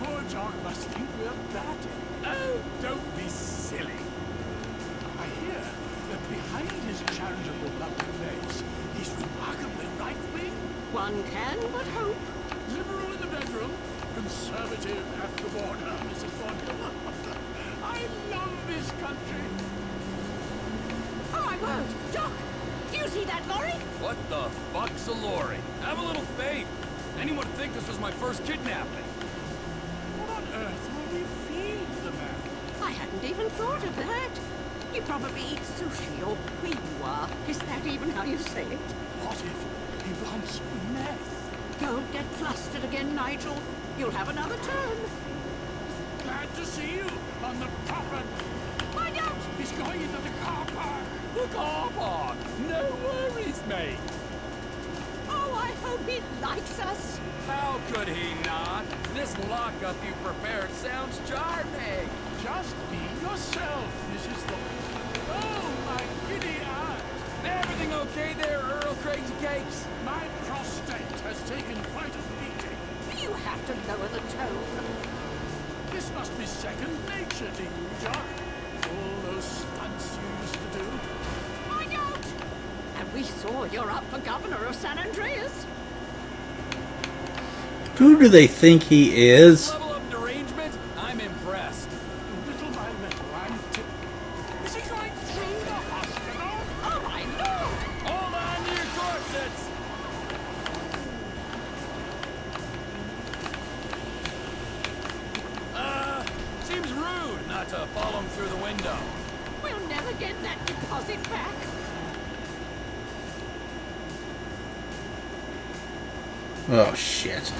poor John must think we're batty. Oh, don't be silly. I hear that behind his charitable lovely face, he's remarkably right-wing. One can but hope. Liberal in the bedroom, conservative at the border, Mrs. Thornhill. I love this country. word! Doc, do you see that lorry? What the fuck's a lorry? Have a little faith. Anyone would think this was my first kidnapping. What on earth will we feed the man? I hadn't even thought of that. You probably eat sushi or quinoa. Is that even how you say it? What if he wants meth? Don't get flustered again, Nigel. You'll have another turn. Glad to see you on the proper. Find out! He's going into the car park. The car park. No worries, mate. Oh, I hope he likes us. How could he not? This lockup you prepared sounds charming. Just be yourself, Mrs. Thorne. Oh, my giddy aunt. Everything okay there, Earl Crazy Cakes? My prostate has taken quite a beating. You have to lower the tone. This must be second nature to you, Doc. All those stunts you used to do. Find out! And we saw you're up for governor of San Andreas. Who do they think he is? Level of derangement? I'm impressed. Little by little, I'm Is he going through the hospital? Oh, my Lord! Hold on to your corsets! Seems rude not to follow him through the window. We'll never get that deposit back. Oh, shit.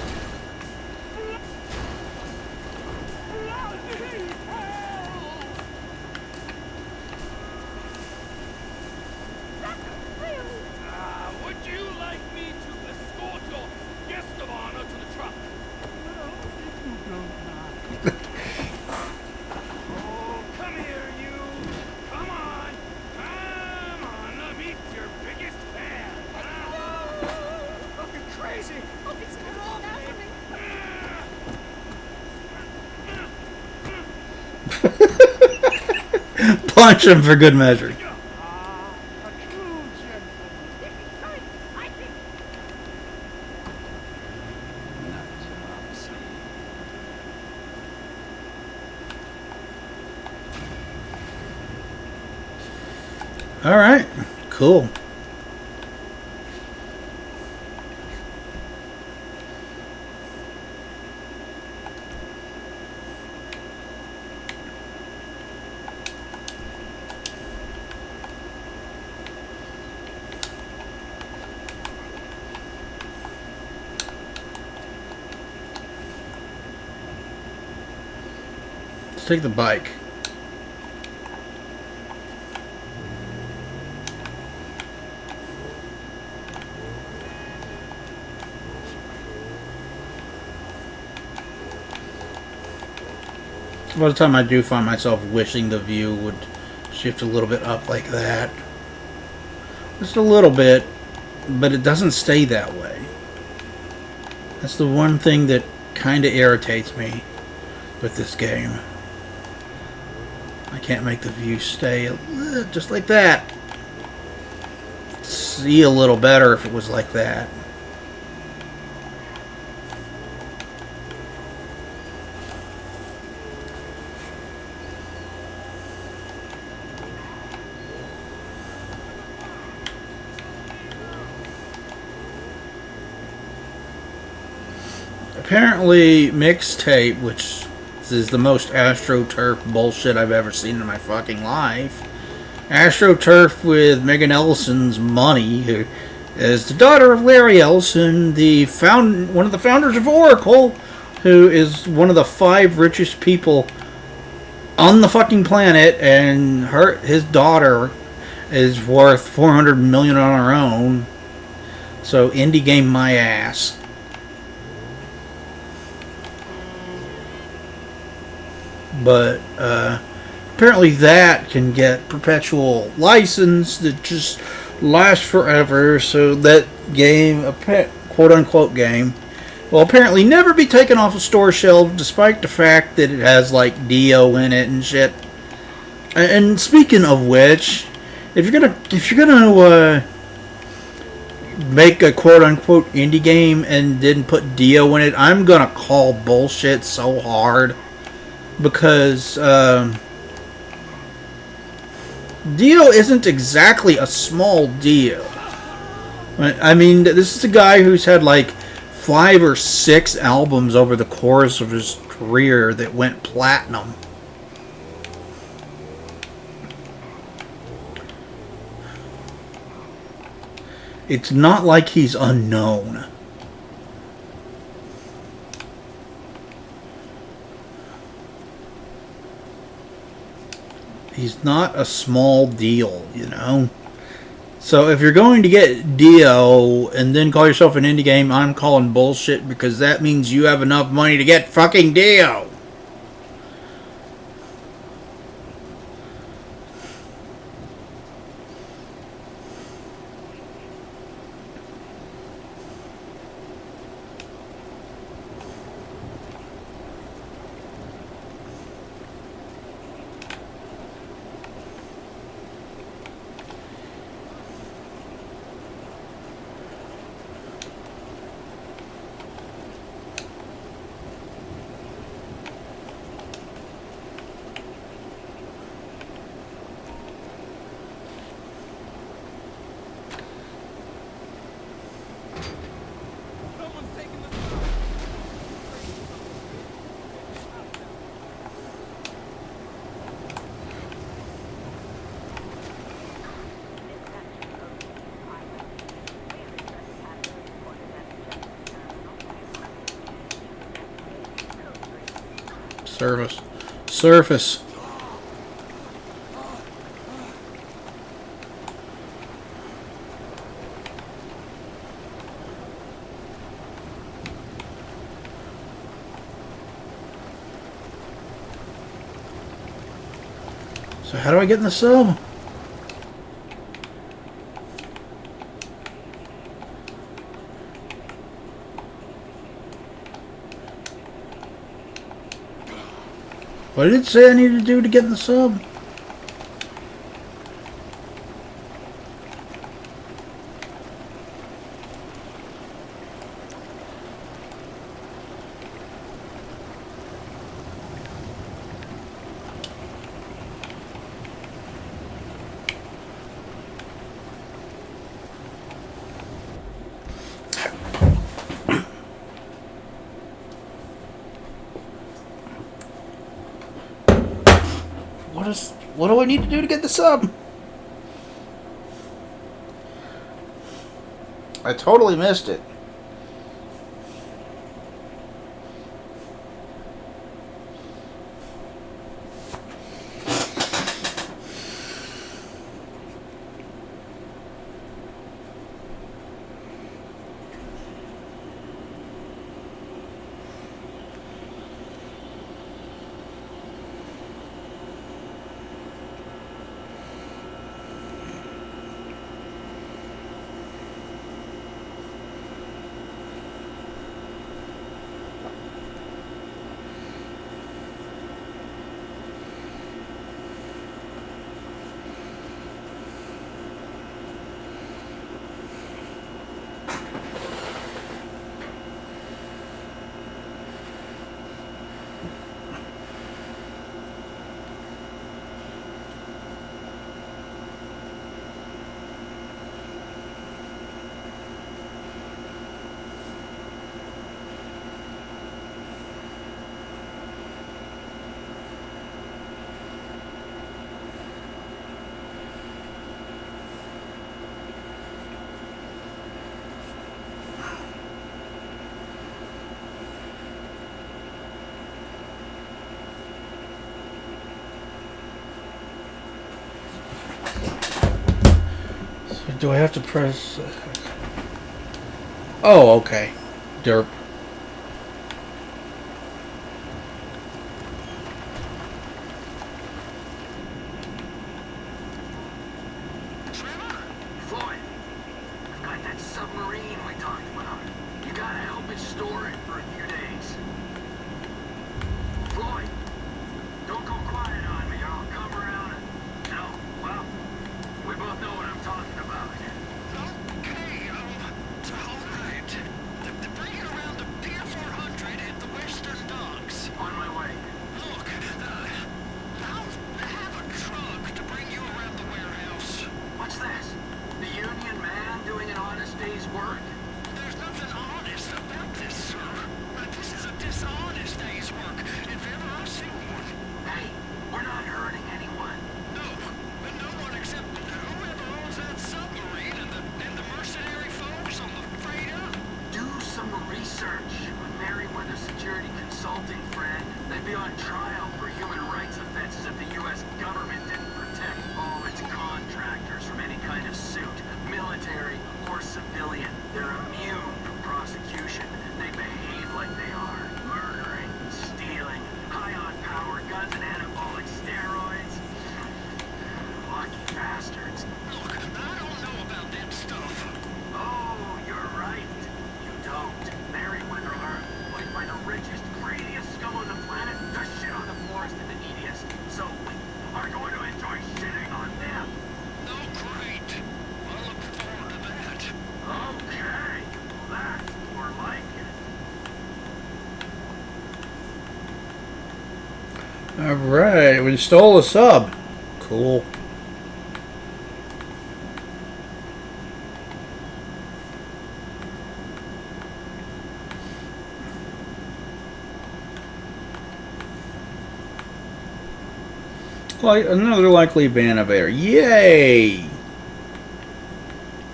Would you like me to escort your guest of honor to the truck? Well, if you don't mind. Oh, come here, you. Come on. Come on, let me meet your biggest fan. Fucking crazy. Oh, it's all happening. Punch him for good measure. Ah, a true gentleman. I think All right, cool. Let's take the bike. By the time I do find myself wishing the view would shift a little bit up like that. Just a little bit, but it doesn't stay that way. That's the one thing that kind of irritates me with this game. I can't make the view stay just like that. See a little better if it was like that. Apparently, Mixtape, which is the most AstroTurf bullshit I've ever seen in my fucking life. AstroTurf with Megan Ellison's money, who is the daughter of Larry Ellison, one of the founders of Oracle, who is one of the 5 richest people on the fucking planet, and his daughter is worth $400 million on her own. So indie game my ass. But apparently that can get perpetual license that just lasts forever, so that game, a quote-unquote game, will apparently never be taken off a store shelf, despite the fact that it has like Dio in it and shit. And speaking of which, if you're gonna make a quote-unquote indie game and didn't put Dio in it, I'm gonna call bullshit so hard. Because Dio isn't exactly a small Dio. I mean, this is a guy who's had like 5 or 6 albums over the course of his career that went platinum. It's not like he's unknown. He's not a small deal, you know? So if you're going to get Dio and then call yourself an indie game, I'm calling bullshit, because that means you have enough money to get fucking Dio. Surface. So how do I get in the sub? What did it say I needed to do to get in the sub? What do I need to do to get the sub? I totally missed it. Do I have to press... Oh, okay. Derp. Floyd, I've got that submarine we talked about. You gotta help it store it for a few days. Floyd, don't go quiet on me or I'll come around and... No, well, we both know what I'm talking about. Okay, all right. Bring it around the Pier 400 at the Western Docks. On my way. Look, I'll have a truck to bring you around the warehouse. Alright, we stole a sub. Cool. Like another likely ban of air. Yay!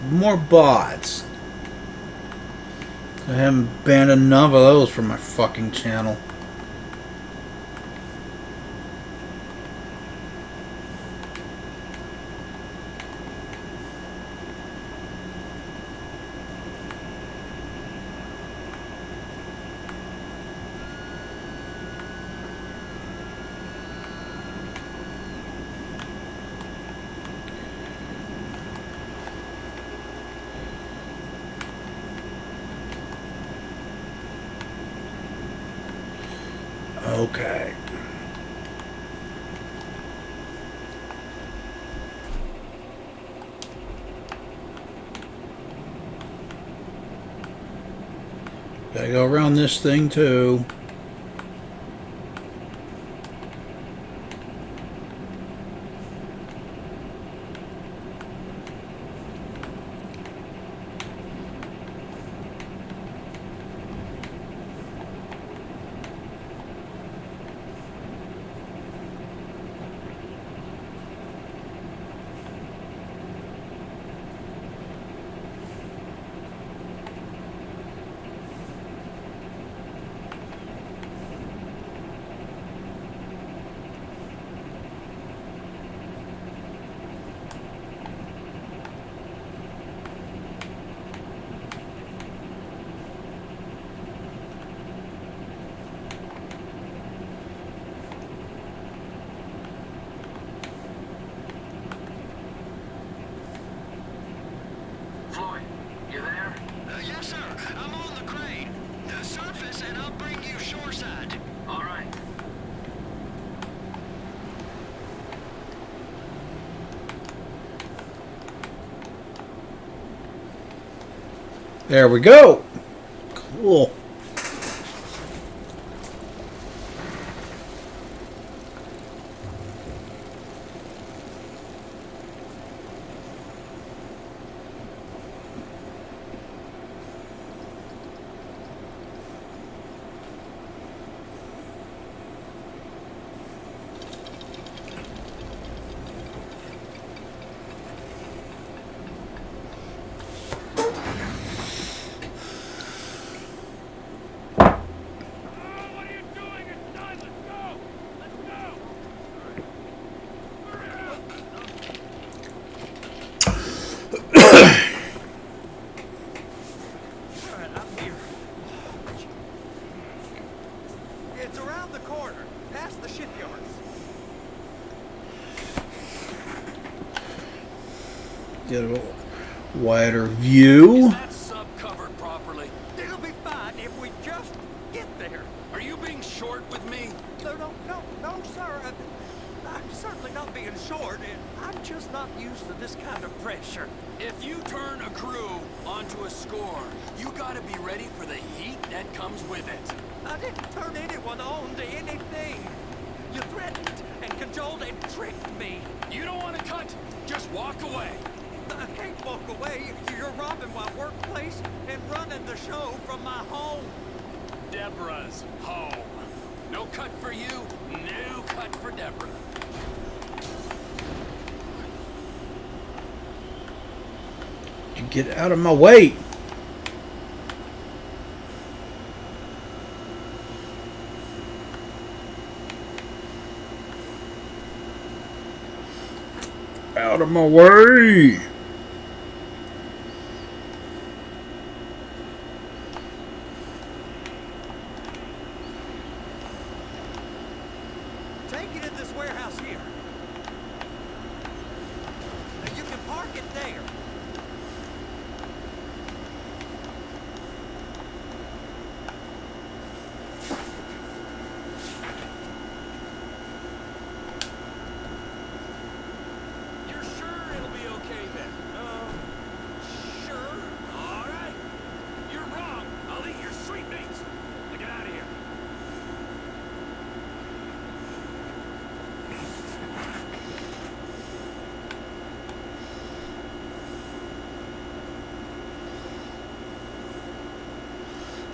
More bots. I haven't banned enough of those from my fucking channel. Okay. Gotta go around this thing too. Floyd, you there? Yes, sir. I'm on the crane. Surface, and I'll bring you shoreside. All right. There we go. Cool. It's around the corner, past the shipyards. Get a wider view. Is that sub covered properly? It'll be fine if we just get there. Are you being short with me? No, sir. I'm certainly not being short. I'm just not used to this kind of pressure. If you turn a crew onto a score, you gotta be ready for the heat that comes with it. I didn't turn anyone on to anything. You threatened and cajoled and tricked me. You don't want to cut? Just walk away. I can't walk away. You're robbing my workplace and running the show from my home. Deborah's home. No cut for you, no cut for Deborah. Get out of my way. Out of my way. Take it in this warehouse here. Now you can park it there. You're sure it'll be okay then?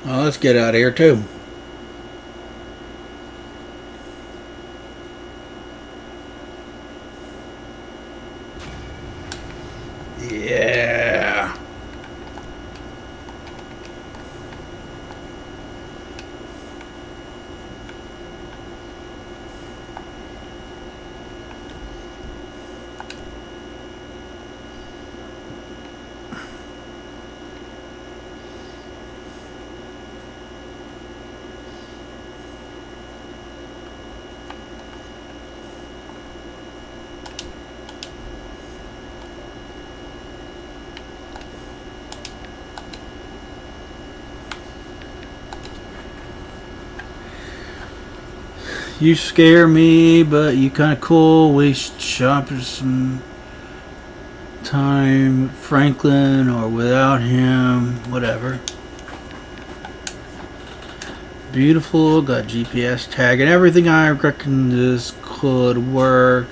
Well, let's get out of here too. Yeah. You scare me, but you kind of cool. We should shop for some time, Franklin, or without him, whatever. Beautiful, got GPS tag and everything. I reckon this could work.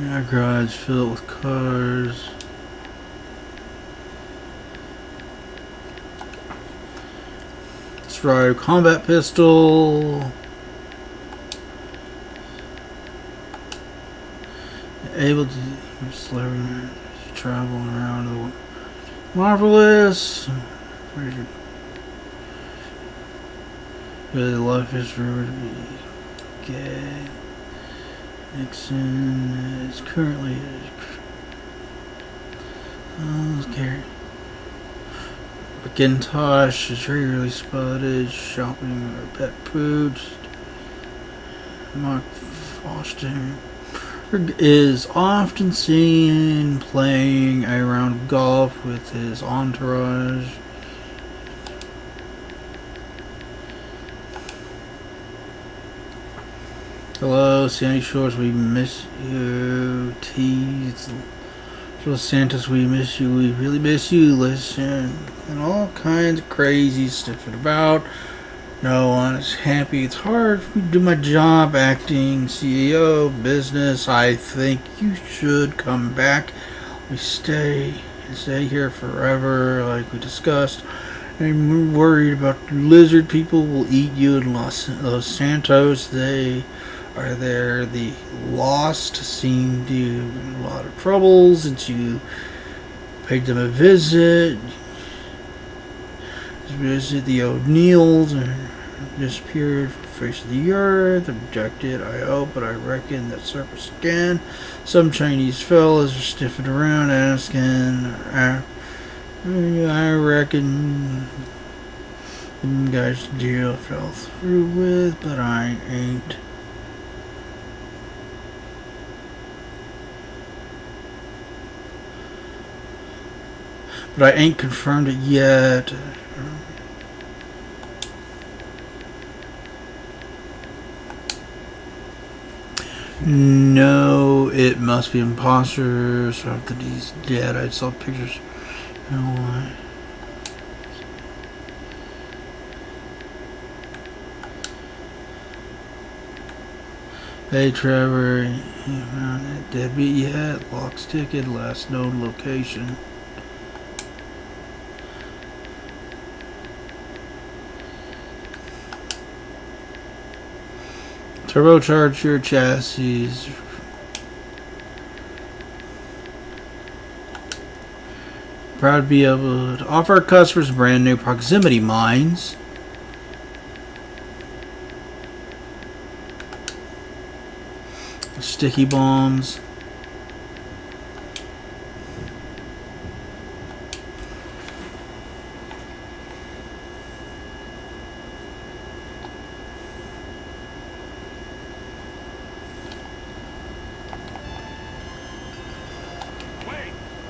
Our garage filled with cars. Right, combat pistol. Able to travel around the world. Marvelous. Really life is rumored to be gay. Nixon is currently scary. McIntosh is regularly spotted shopping or pet pooch. Mark Foster is often seen playing a round of golf with his entourage. Hello, Sandy Shores, we miss you. Tease. Los Santos, we miss you. We really miss you. Listen, and all kinds of crazy stuff about. No one is happy. It's hard for me to do my job, acting, CEO, business. I think you should come back. We stay here forever, like we discussed. I'm worried about the lizard people will eat you in Los Santos. They are there. The Lost seem to have a lot of trouble since you paid them a visit. Visit the O'Neills and disappeared from the face of the earth. Abducted, I hope, but I reckon that surface again. Some Chinese fellas are sniffing around asking. I reckon the guy's deal fell through with, but I ain't. But I ain't confirmed it yet. No, it must be imposters. So after he's dead, I saw pictures. I don't know why. Hey Trevor, you found that deadbeat yet? Lock's ticket, last known location. Turbocharge your chassis. Proud to be able to offer our customers brand new proximity mines. Sticky bombs.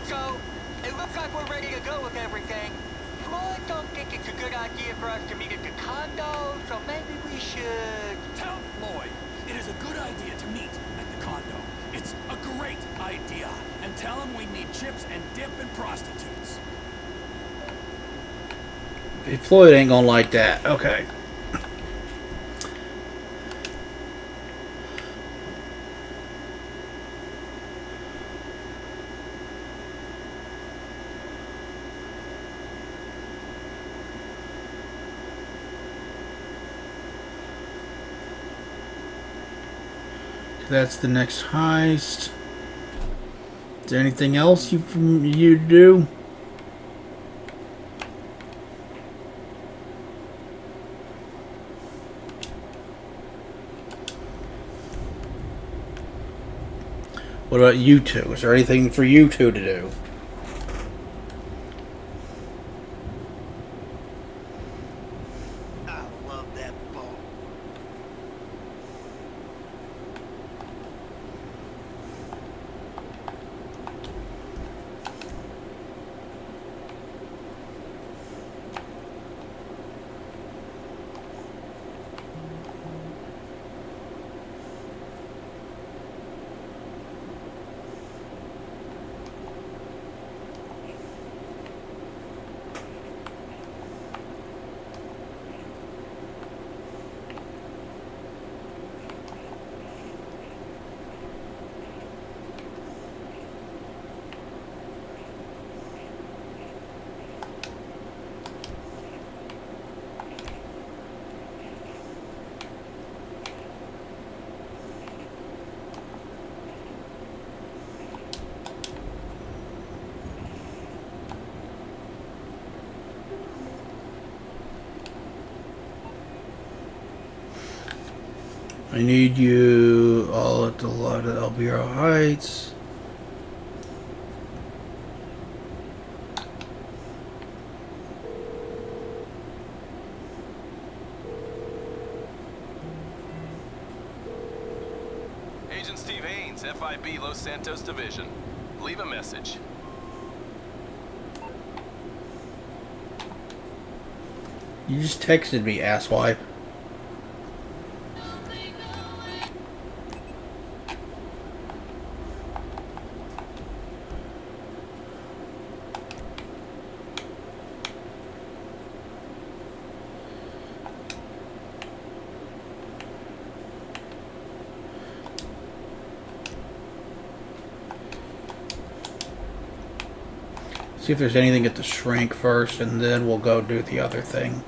So, it looks like we're ready to go with everything. Floyd don't think it's a good idea for us to meet at the condo, so maybe we should... Tell Floyd it is a good idea to meet at the condo. It's a great idea. And tell him we need chips and dip and prostitutes. Hey, Floyd ain't gonna like that. Okay. That's the next heist. Is there anything else you do? What about you two? Is there anything for you two to do? I love that boat. I need you all at the lot of El Bureau Heights. Agent Steve Haynes, FIB Los Santos Division. Leave a message. You just texted me, asswipe. See if there's anything at the shrink first, and then we'll go do the other thing.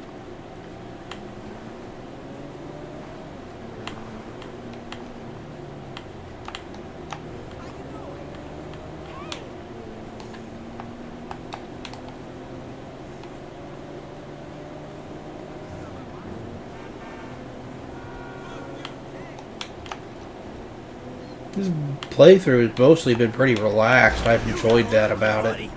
This playthrough has mostly been pretty relaxed. I've enjoyed that about it.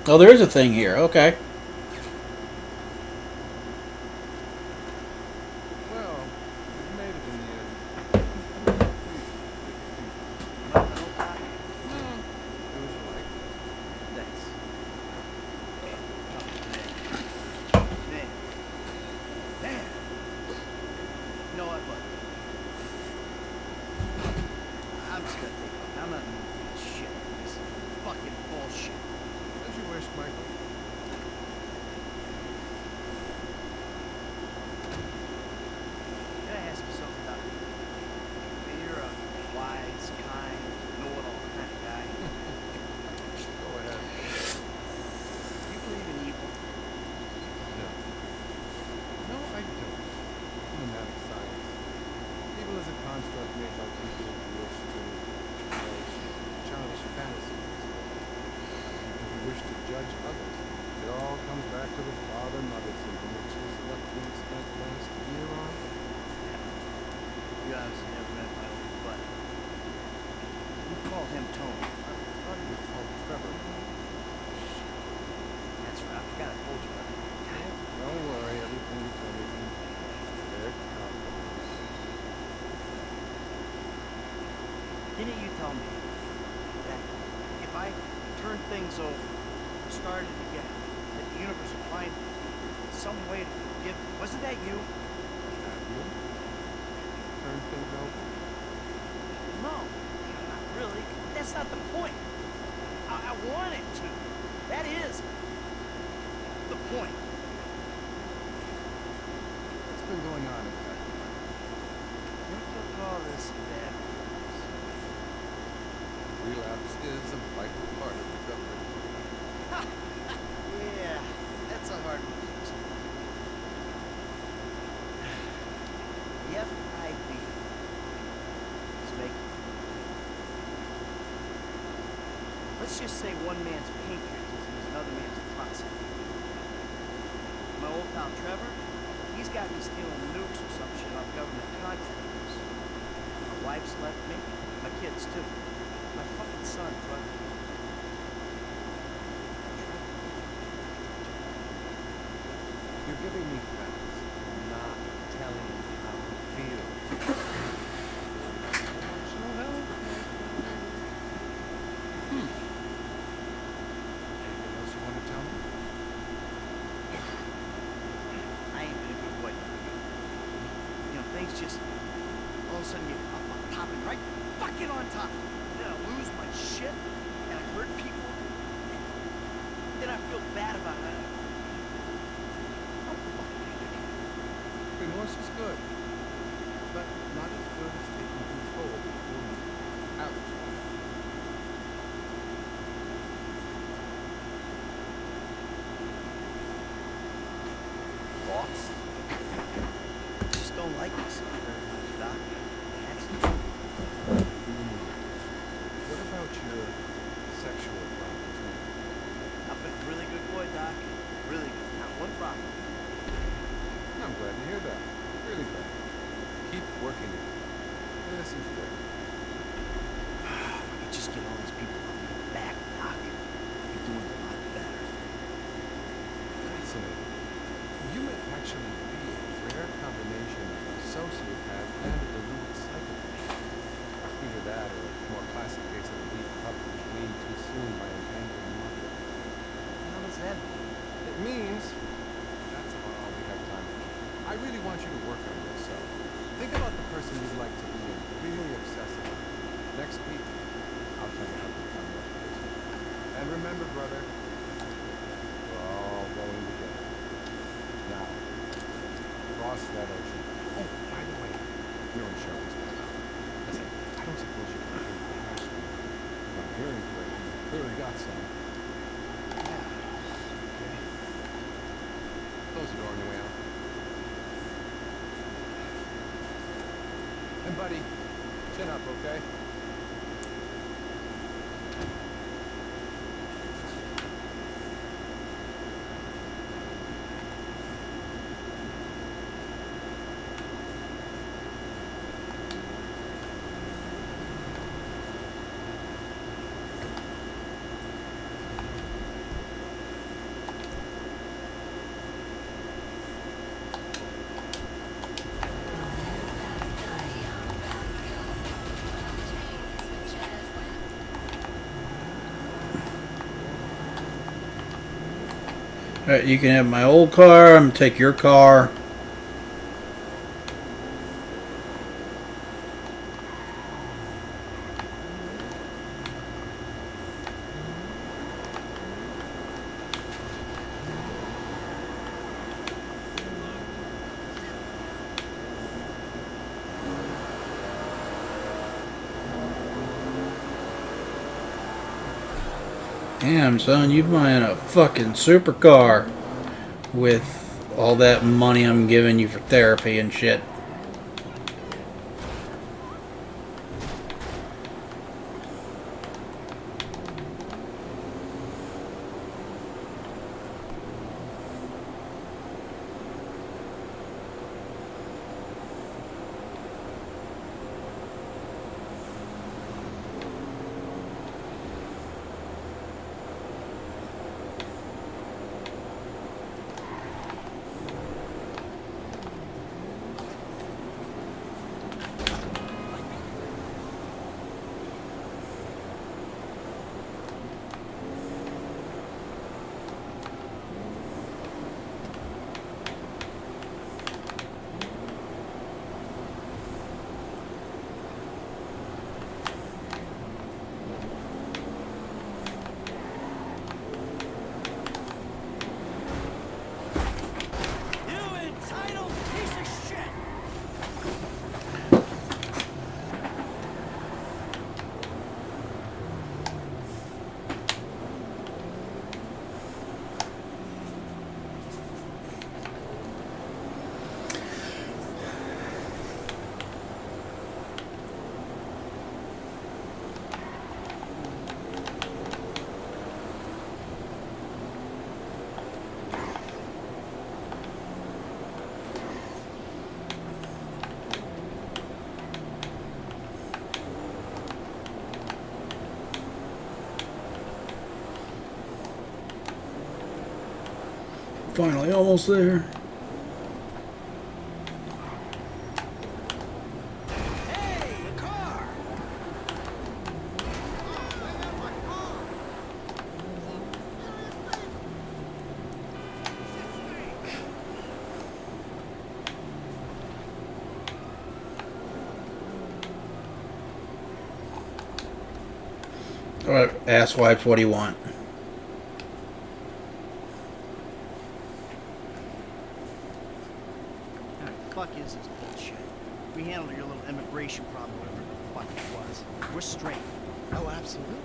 Oh, there is a thing here. Okay. Well, we made it in the end. It was like, Thanks. Man. Damn. You know what, bud? I'm just gonna take off. I'm not in the mood for this shit. This is fucking bullshit. as you wish, Michael. Can I ask you something, Doc? I mean, you're a wise, kind, know-it-all kind of guy. Go ahead. Do you believe in evil? No. No, I don't. Even that is science. Evil is a construct made by people who wish to indulge childish fantasies. People who wish to judge others. It all comes back to the father-mother syndrome, which is what we spent last year on. You obviously never met my old buddy. We call him Tony. I thought you were called Trevor. That's right. I forgot I told you about it. Don't worry, everything you told me is very confident. Didn't you tell me that if I turned things over, started again, that the universe would find some way to forgive me? Wasn't that you? Have you? Turn things over? No, not really. That's not the point. I wanted to. That is the point. What's been going on exactly? You could call this bad Relapse is a vital part of recovery. Yeah, that's a hard one to explain. The FIB is making. Let's just say one man's patriotism is another man's atrocity. My old pal Trevor, he's got me stealing nukes or some shit off government contractors. My wife's left me, my kids too. My fucking son, brother. You're giving me facts, not telling me how to feel. Emotional help? Anything else you want to tell me? I ain't been a good boy. You know, things just all of a sudden get popping right fucking on top. Then I lose my shit and I hurt people. Then I feel bad about it. Remorse is good, but not as good as taking control before you out. Thoughts? Just don't like this very much, Doc. That's the truth. What about your sexual problems? I've been a really good boy, Doc. Really good. Not one problem. I'm glad to hear that. Really glad. Keep working it. This is great. If I could just get all these people on my back, Doc, I'd be doing a lot better. Fascinating. You may actually be a rare combination of a sociopath and a deluded psychopath. Either that or a more classic case of a weak pup who's weaned too soon by an angry mother. How does that mean? It means that's about all we have time for. I really want you to work on yourself. Think about the person you'd like to be and really obsess about. Next week, I'll tell you how to become that person. And remember, brother, we're all going together. Now, cross that ocean. Oh, by the way, your insurance went out. Listen, I don't suppose you can pay for cash for me. If I'm hearing correctly, you clearly got some. Yeah. Okay. Close the door on your way out. And buddy, chin up, okay? Alright, you can have my old car. I'm gonna take your car. Damn, son, you buying a fucking supercar with all that money I'm giving you for therapy and shit. Finally, almost there. Alright, asswipes, what do you want? Fuck is this bullshit? We handled your little immigration problem, whatever the fuck it was. We're straight. Oh, absolutely,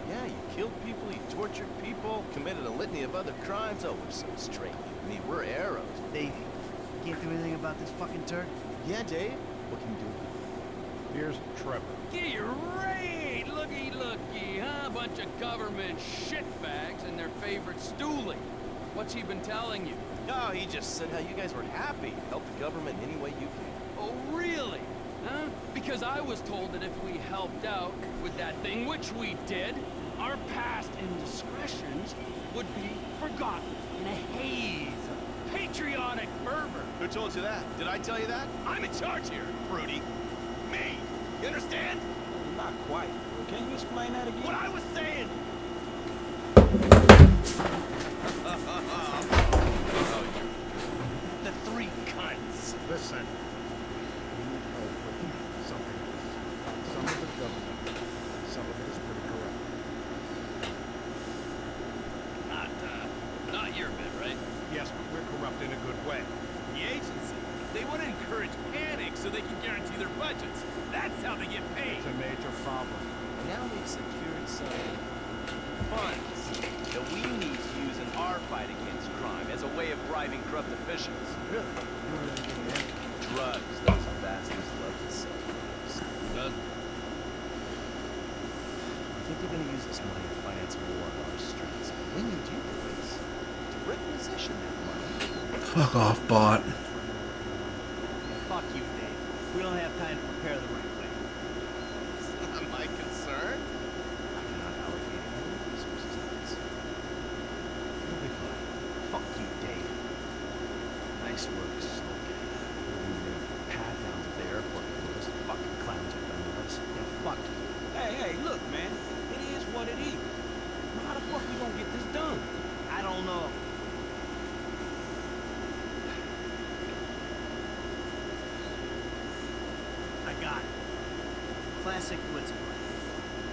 yeah. Yeah, you killed people, you tortured people, committed a litany of other crimes. Oh, we're so straight. I mean, we're arrows. Davey, can't do anything about this fucking Turk? Yeah, Dave? What can you do? Here's Trevor. Great! Looky, looky, huh? Bunch of government shitbags and their favorite stoolie. What's he been telling you? Oh, he just said how you guys were happy. Help the government any way you can. Oh, really? Huh? Because I was told that if we helped out with that thing, which we did, our past indiscretions would be forgotten in a haze of patriotic fervor. Who told you that? Did I tell you that? I'm in charge here, Fruity. Me. You understand? Not quite. Can you explain that again? What I was saying. The three cunts. Listen. We need help with something else. Some of the government, some of it is pretty corrupt. Not your bit, right? Yes, but we're corrupt in a good way. The agency. They want to encourage panic so they can guarantee their budgets. That's how they get paid. It's a major problem. Now we've secured some funds that we need to use in our fight against crime as a way of bribing corrupt officials. Really? You want to get that? Drugs, those bastards love to sell. Does? I think they're going to use this money to finance a war on our streets. We need you boys to requisition that money. Fuck off, bot. Fuck you, Dave. We don't have time to prepare the right way. It's not my concern. I'm not allocating any resources to this. You'll be fine. Fuck you, Dave. Nice work, Smoke. Moving your pad down to the airport. Those fucking clowns are done with us. Yeah, fuck you. Hey, look, man. It is what it is. How the fuck we gonna get this done? I don't know. classic blitz play.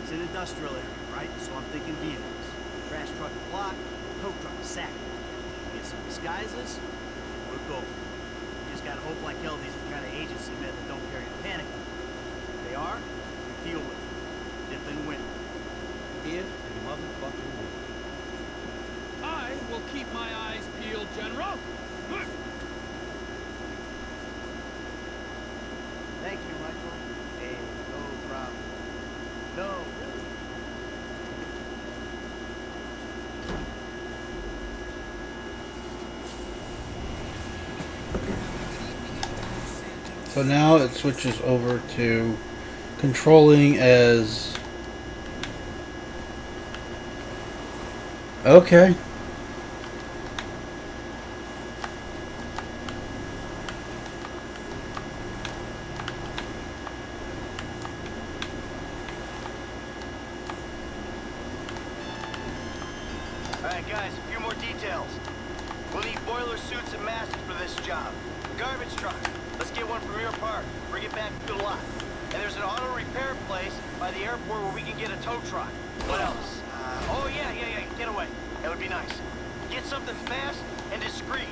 It's an industrial area, right? So I'm thinking vehicles. Trash truck a block, tow truck a sack. Get some disguises, we'll go. You just gotta hope like hell these are the kind of agency men that don't carry a panic. If they are, we deal with them. Dip and win. If they motherfucking win. I will keep my eyes peeled, General. Thank you, Michael. Hey, no problem. No, really. So now it switches over to controlling as... Okay. Alright guys, a few more details. We'll need boiler suits and masks for this job. Garbage truck. Let's get one from your park. Bring it back to the lot. And there's an auto repair place by the airport where we can get a tow truck. What else? Oh yeah, get away. That would be nice. Get something fast and discreet.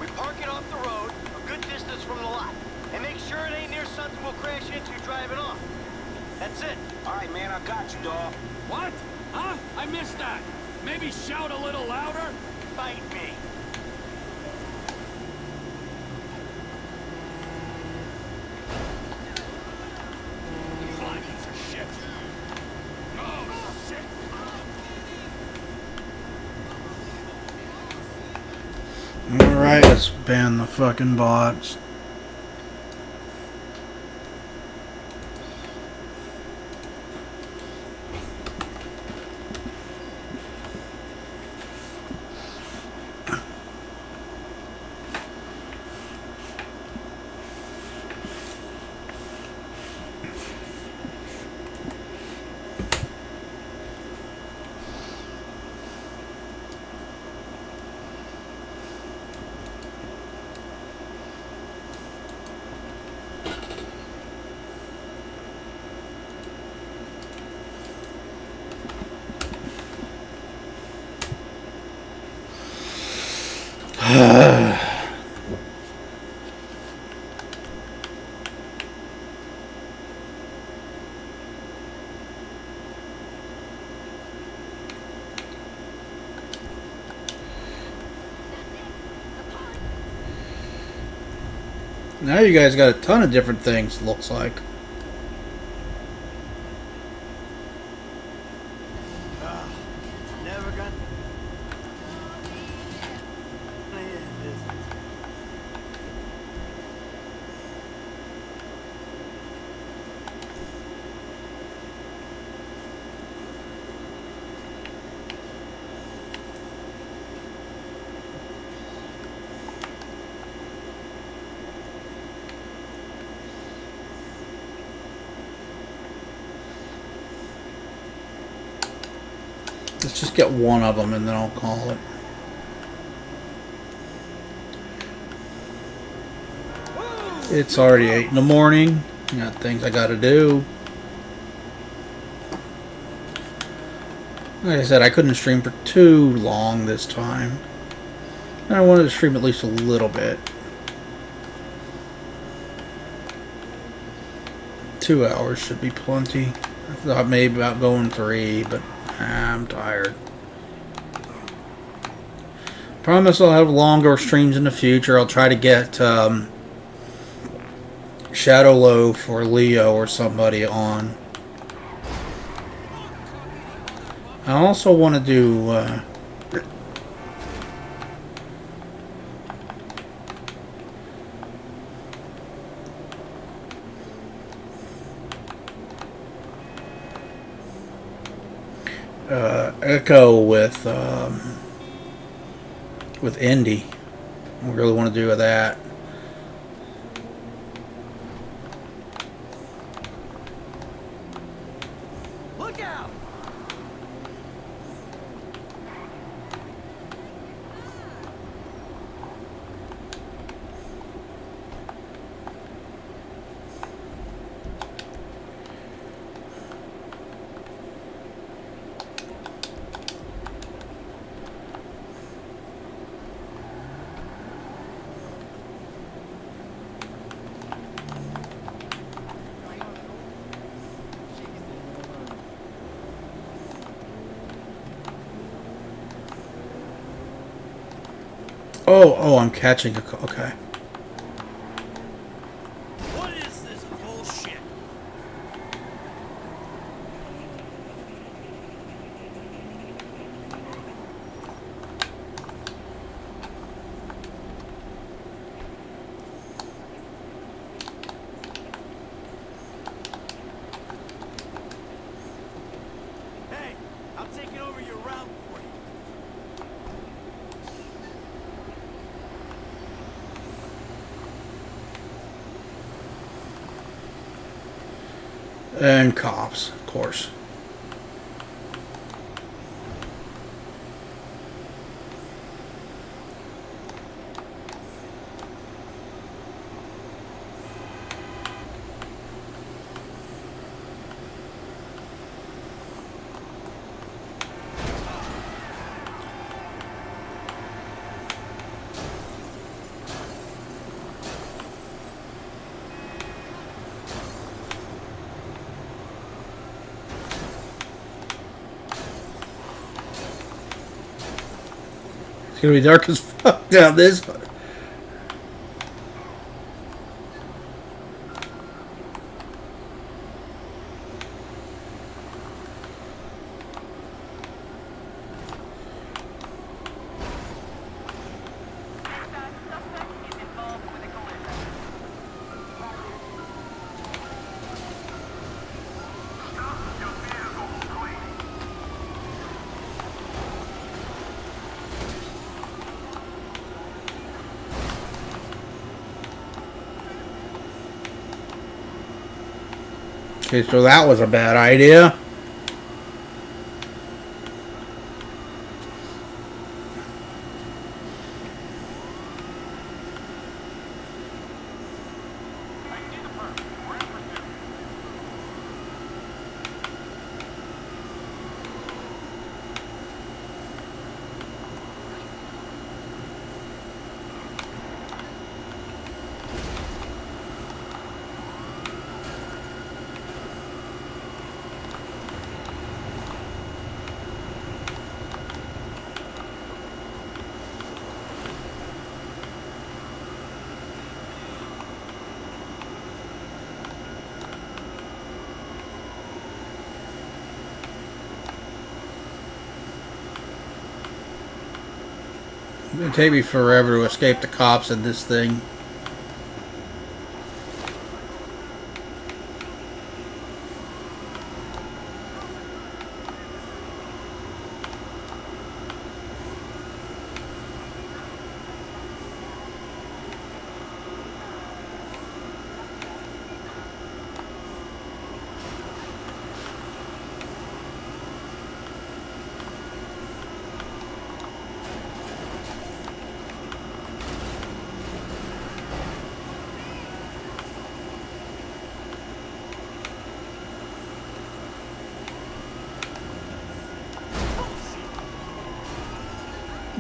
We park it off the road, a good distance from the lot. And make sure it ain't near something we'll crash into driving off. That's it. Alright, man, I got you, dawg. What? Huh? I missed that. Maybe shout a little louder? Fight me. Fine, piece of shit. Oh, shit. Alright, let's ban the fucking bots. Now you guys got a ton of different things, looks like. Never gonna... It isn't. Let's just get one of them and then I'll call it. It's already 8 in the morning. I got things I gotta do. Like I said, I couldn't stream for too long this time. I wanted to stream at least a little bit. 2 hours should be plenty. I thought maybe about going 3, but I'm tired. Promise I'll have longer streams in the future. I'll try to get Shadow Loaf or Leo or somebody on. I also want to do Echo with Indy. I really want to do that. Look out! Oh, I'm catching a... Okay. What is this bullshit? Hey, I'm taking over your route for you. And cops, of course. It's gonna be dark as fuck down this. Okay, so that was a bad idea. It's gonna take me forever to escape the cops in this thing.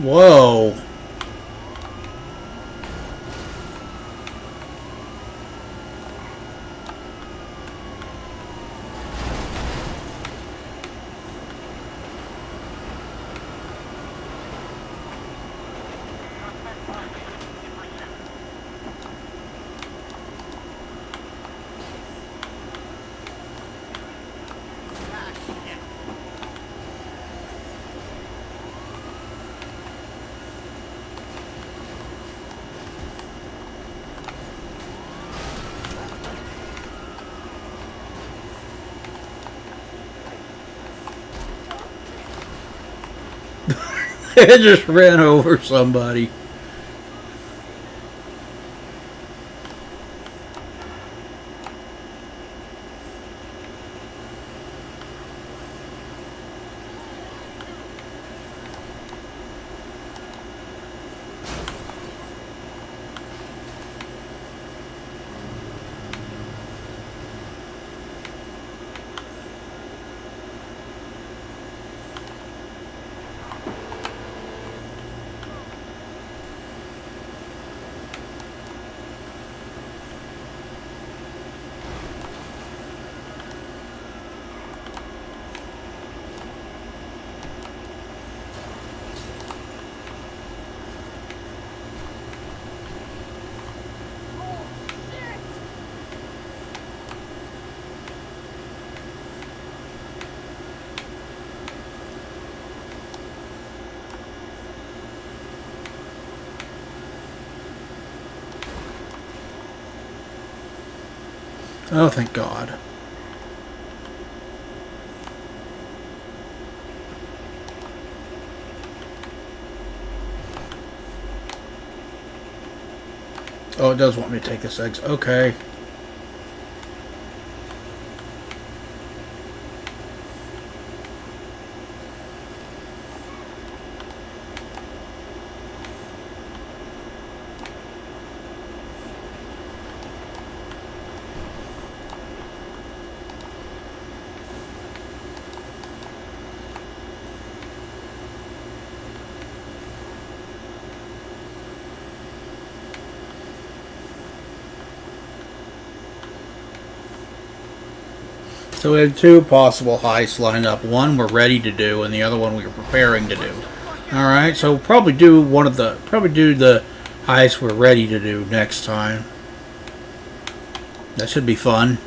Whoa. I just ran over somebody. Oh, thank God. Oh, it does want me to take this exit. Okay. So we have two possible heists lined up. One we're ready to do, and the other one we're preparing to do. All right, so we'll probably do the heist we're ready to do next time. That should be fun.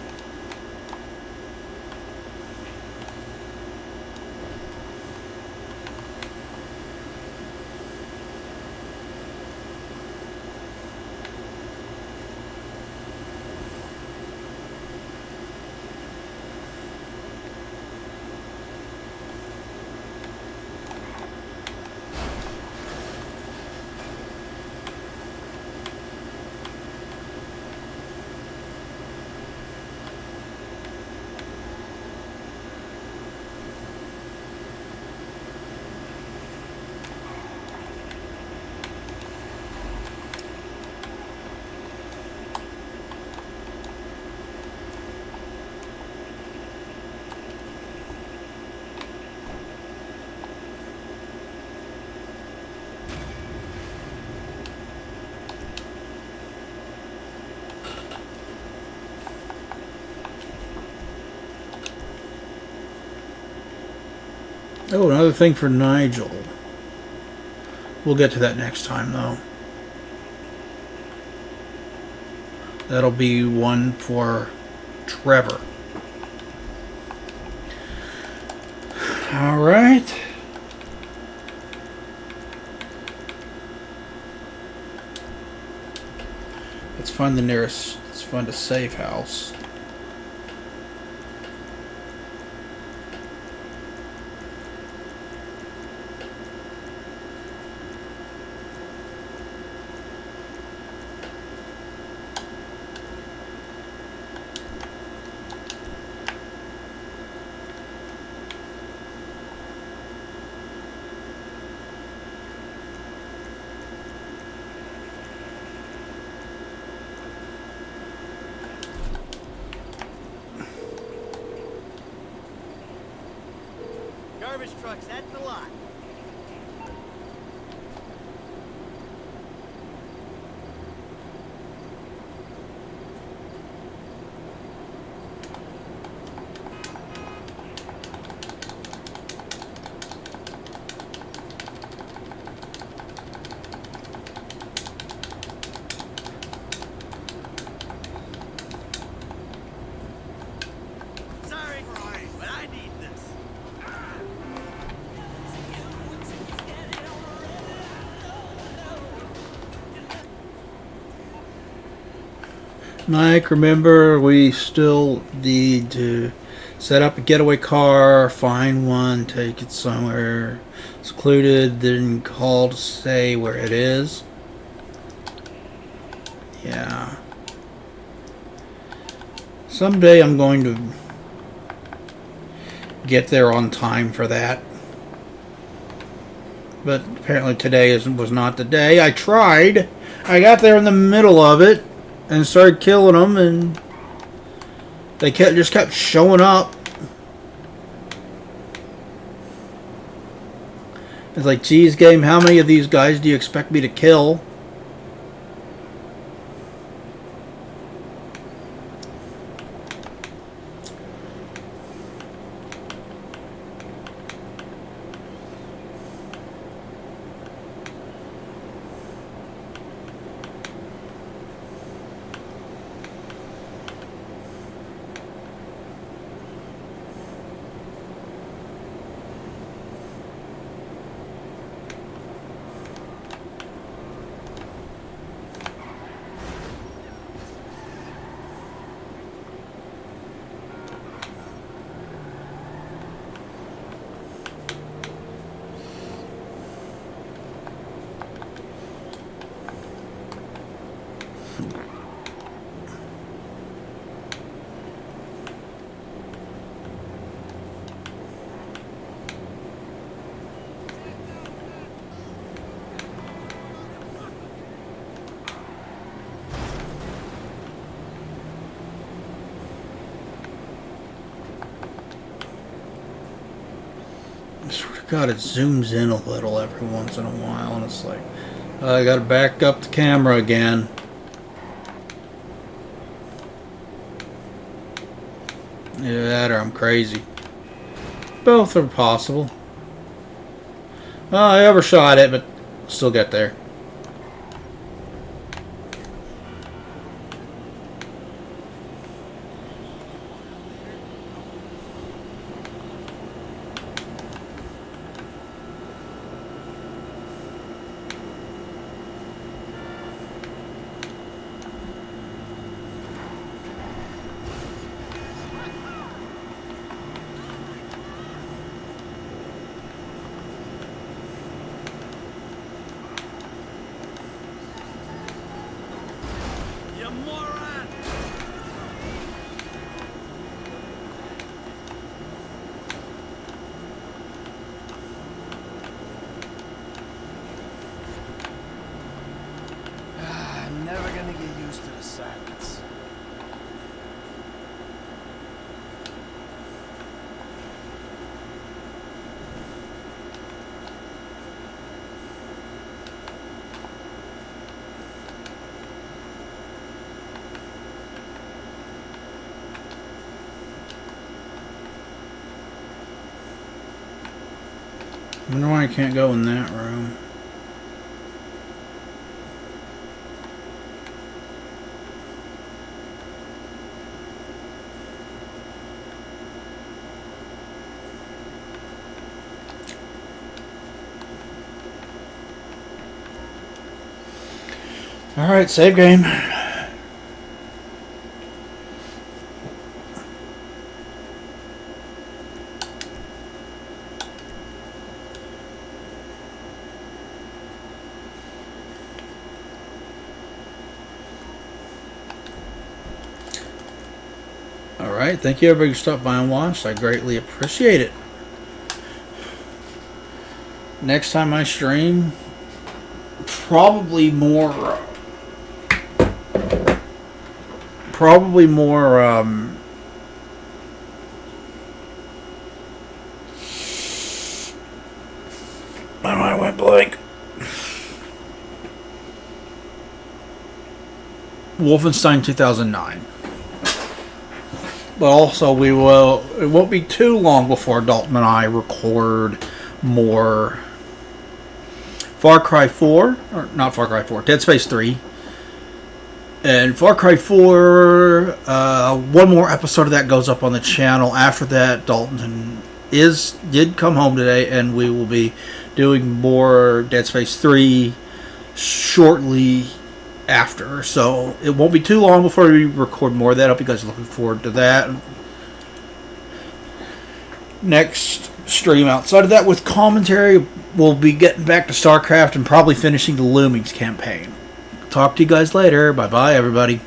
Oh, another thing for Nigel. We'll get to that next time, though. That'll be one for Trevor. All right. Let's find the nearest. Let's find a safe house. Garbage trucks at the lot. Sorry, but I need this. Mike, remember we still need to set up a getaway car, find one, take it somewhere secluded, then call to say where it is. Yeah. Someday I'm going to get there on time for that. But apparently today was not the day. I tried. I got there in the middle of it and started killing them, and they just kept showing up. It's like, geez, game, how many of these guys do you expect me to kill? I swear to God, it zooms in a little every once in a while, and it's like, I gotta back up the camera again. Either that or I'm crazy. Both are possible. I overshot it, but still get there. I'm never gonna get used to the silence. I wonder why I can't go in that room. Alright, save game. Alright, thank you everybody who stopped by and watched. I greatly appreciate it. Next time I stream, probably more my mind went blank. Wolfenstein 2009. But also it won't be too long before Dalton and I record more Far Cry 4, or not Far Cry 4, Dead Space 3. And Far Cry 4, one more episode of that goes up on the channel. After that, Dalton did come home today, and we will be doing more Dead Space 3 shortly after. So it won't be too long before we record more of that. I hope you guys are looking forward to that. Next stream outside of that with commentary, we'll be getting back to StarCraft and probably finishing the Loomings campaign. Talk to you guys later. Bye-bye, everybody.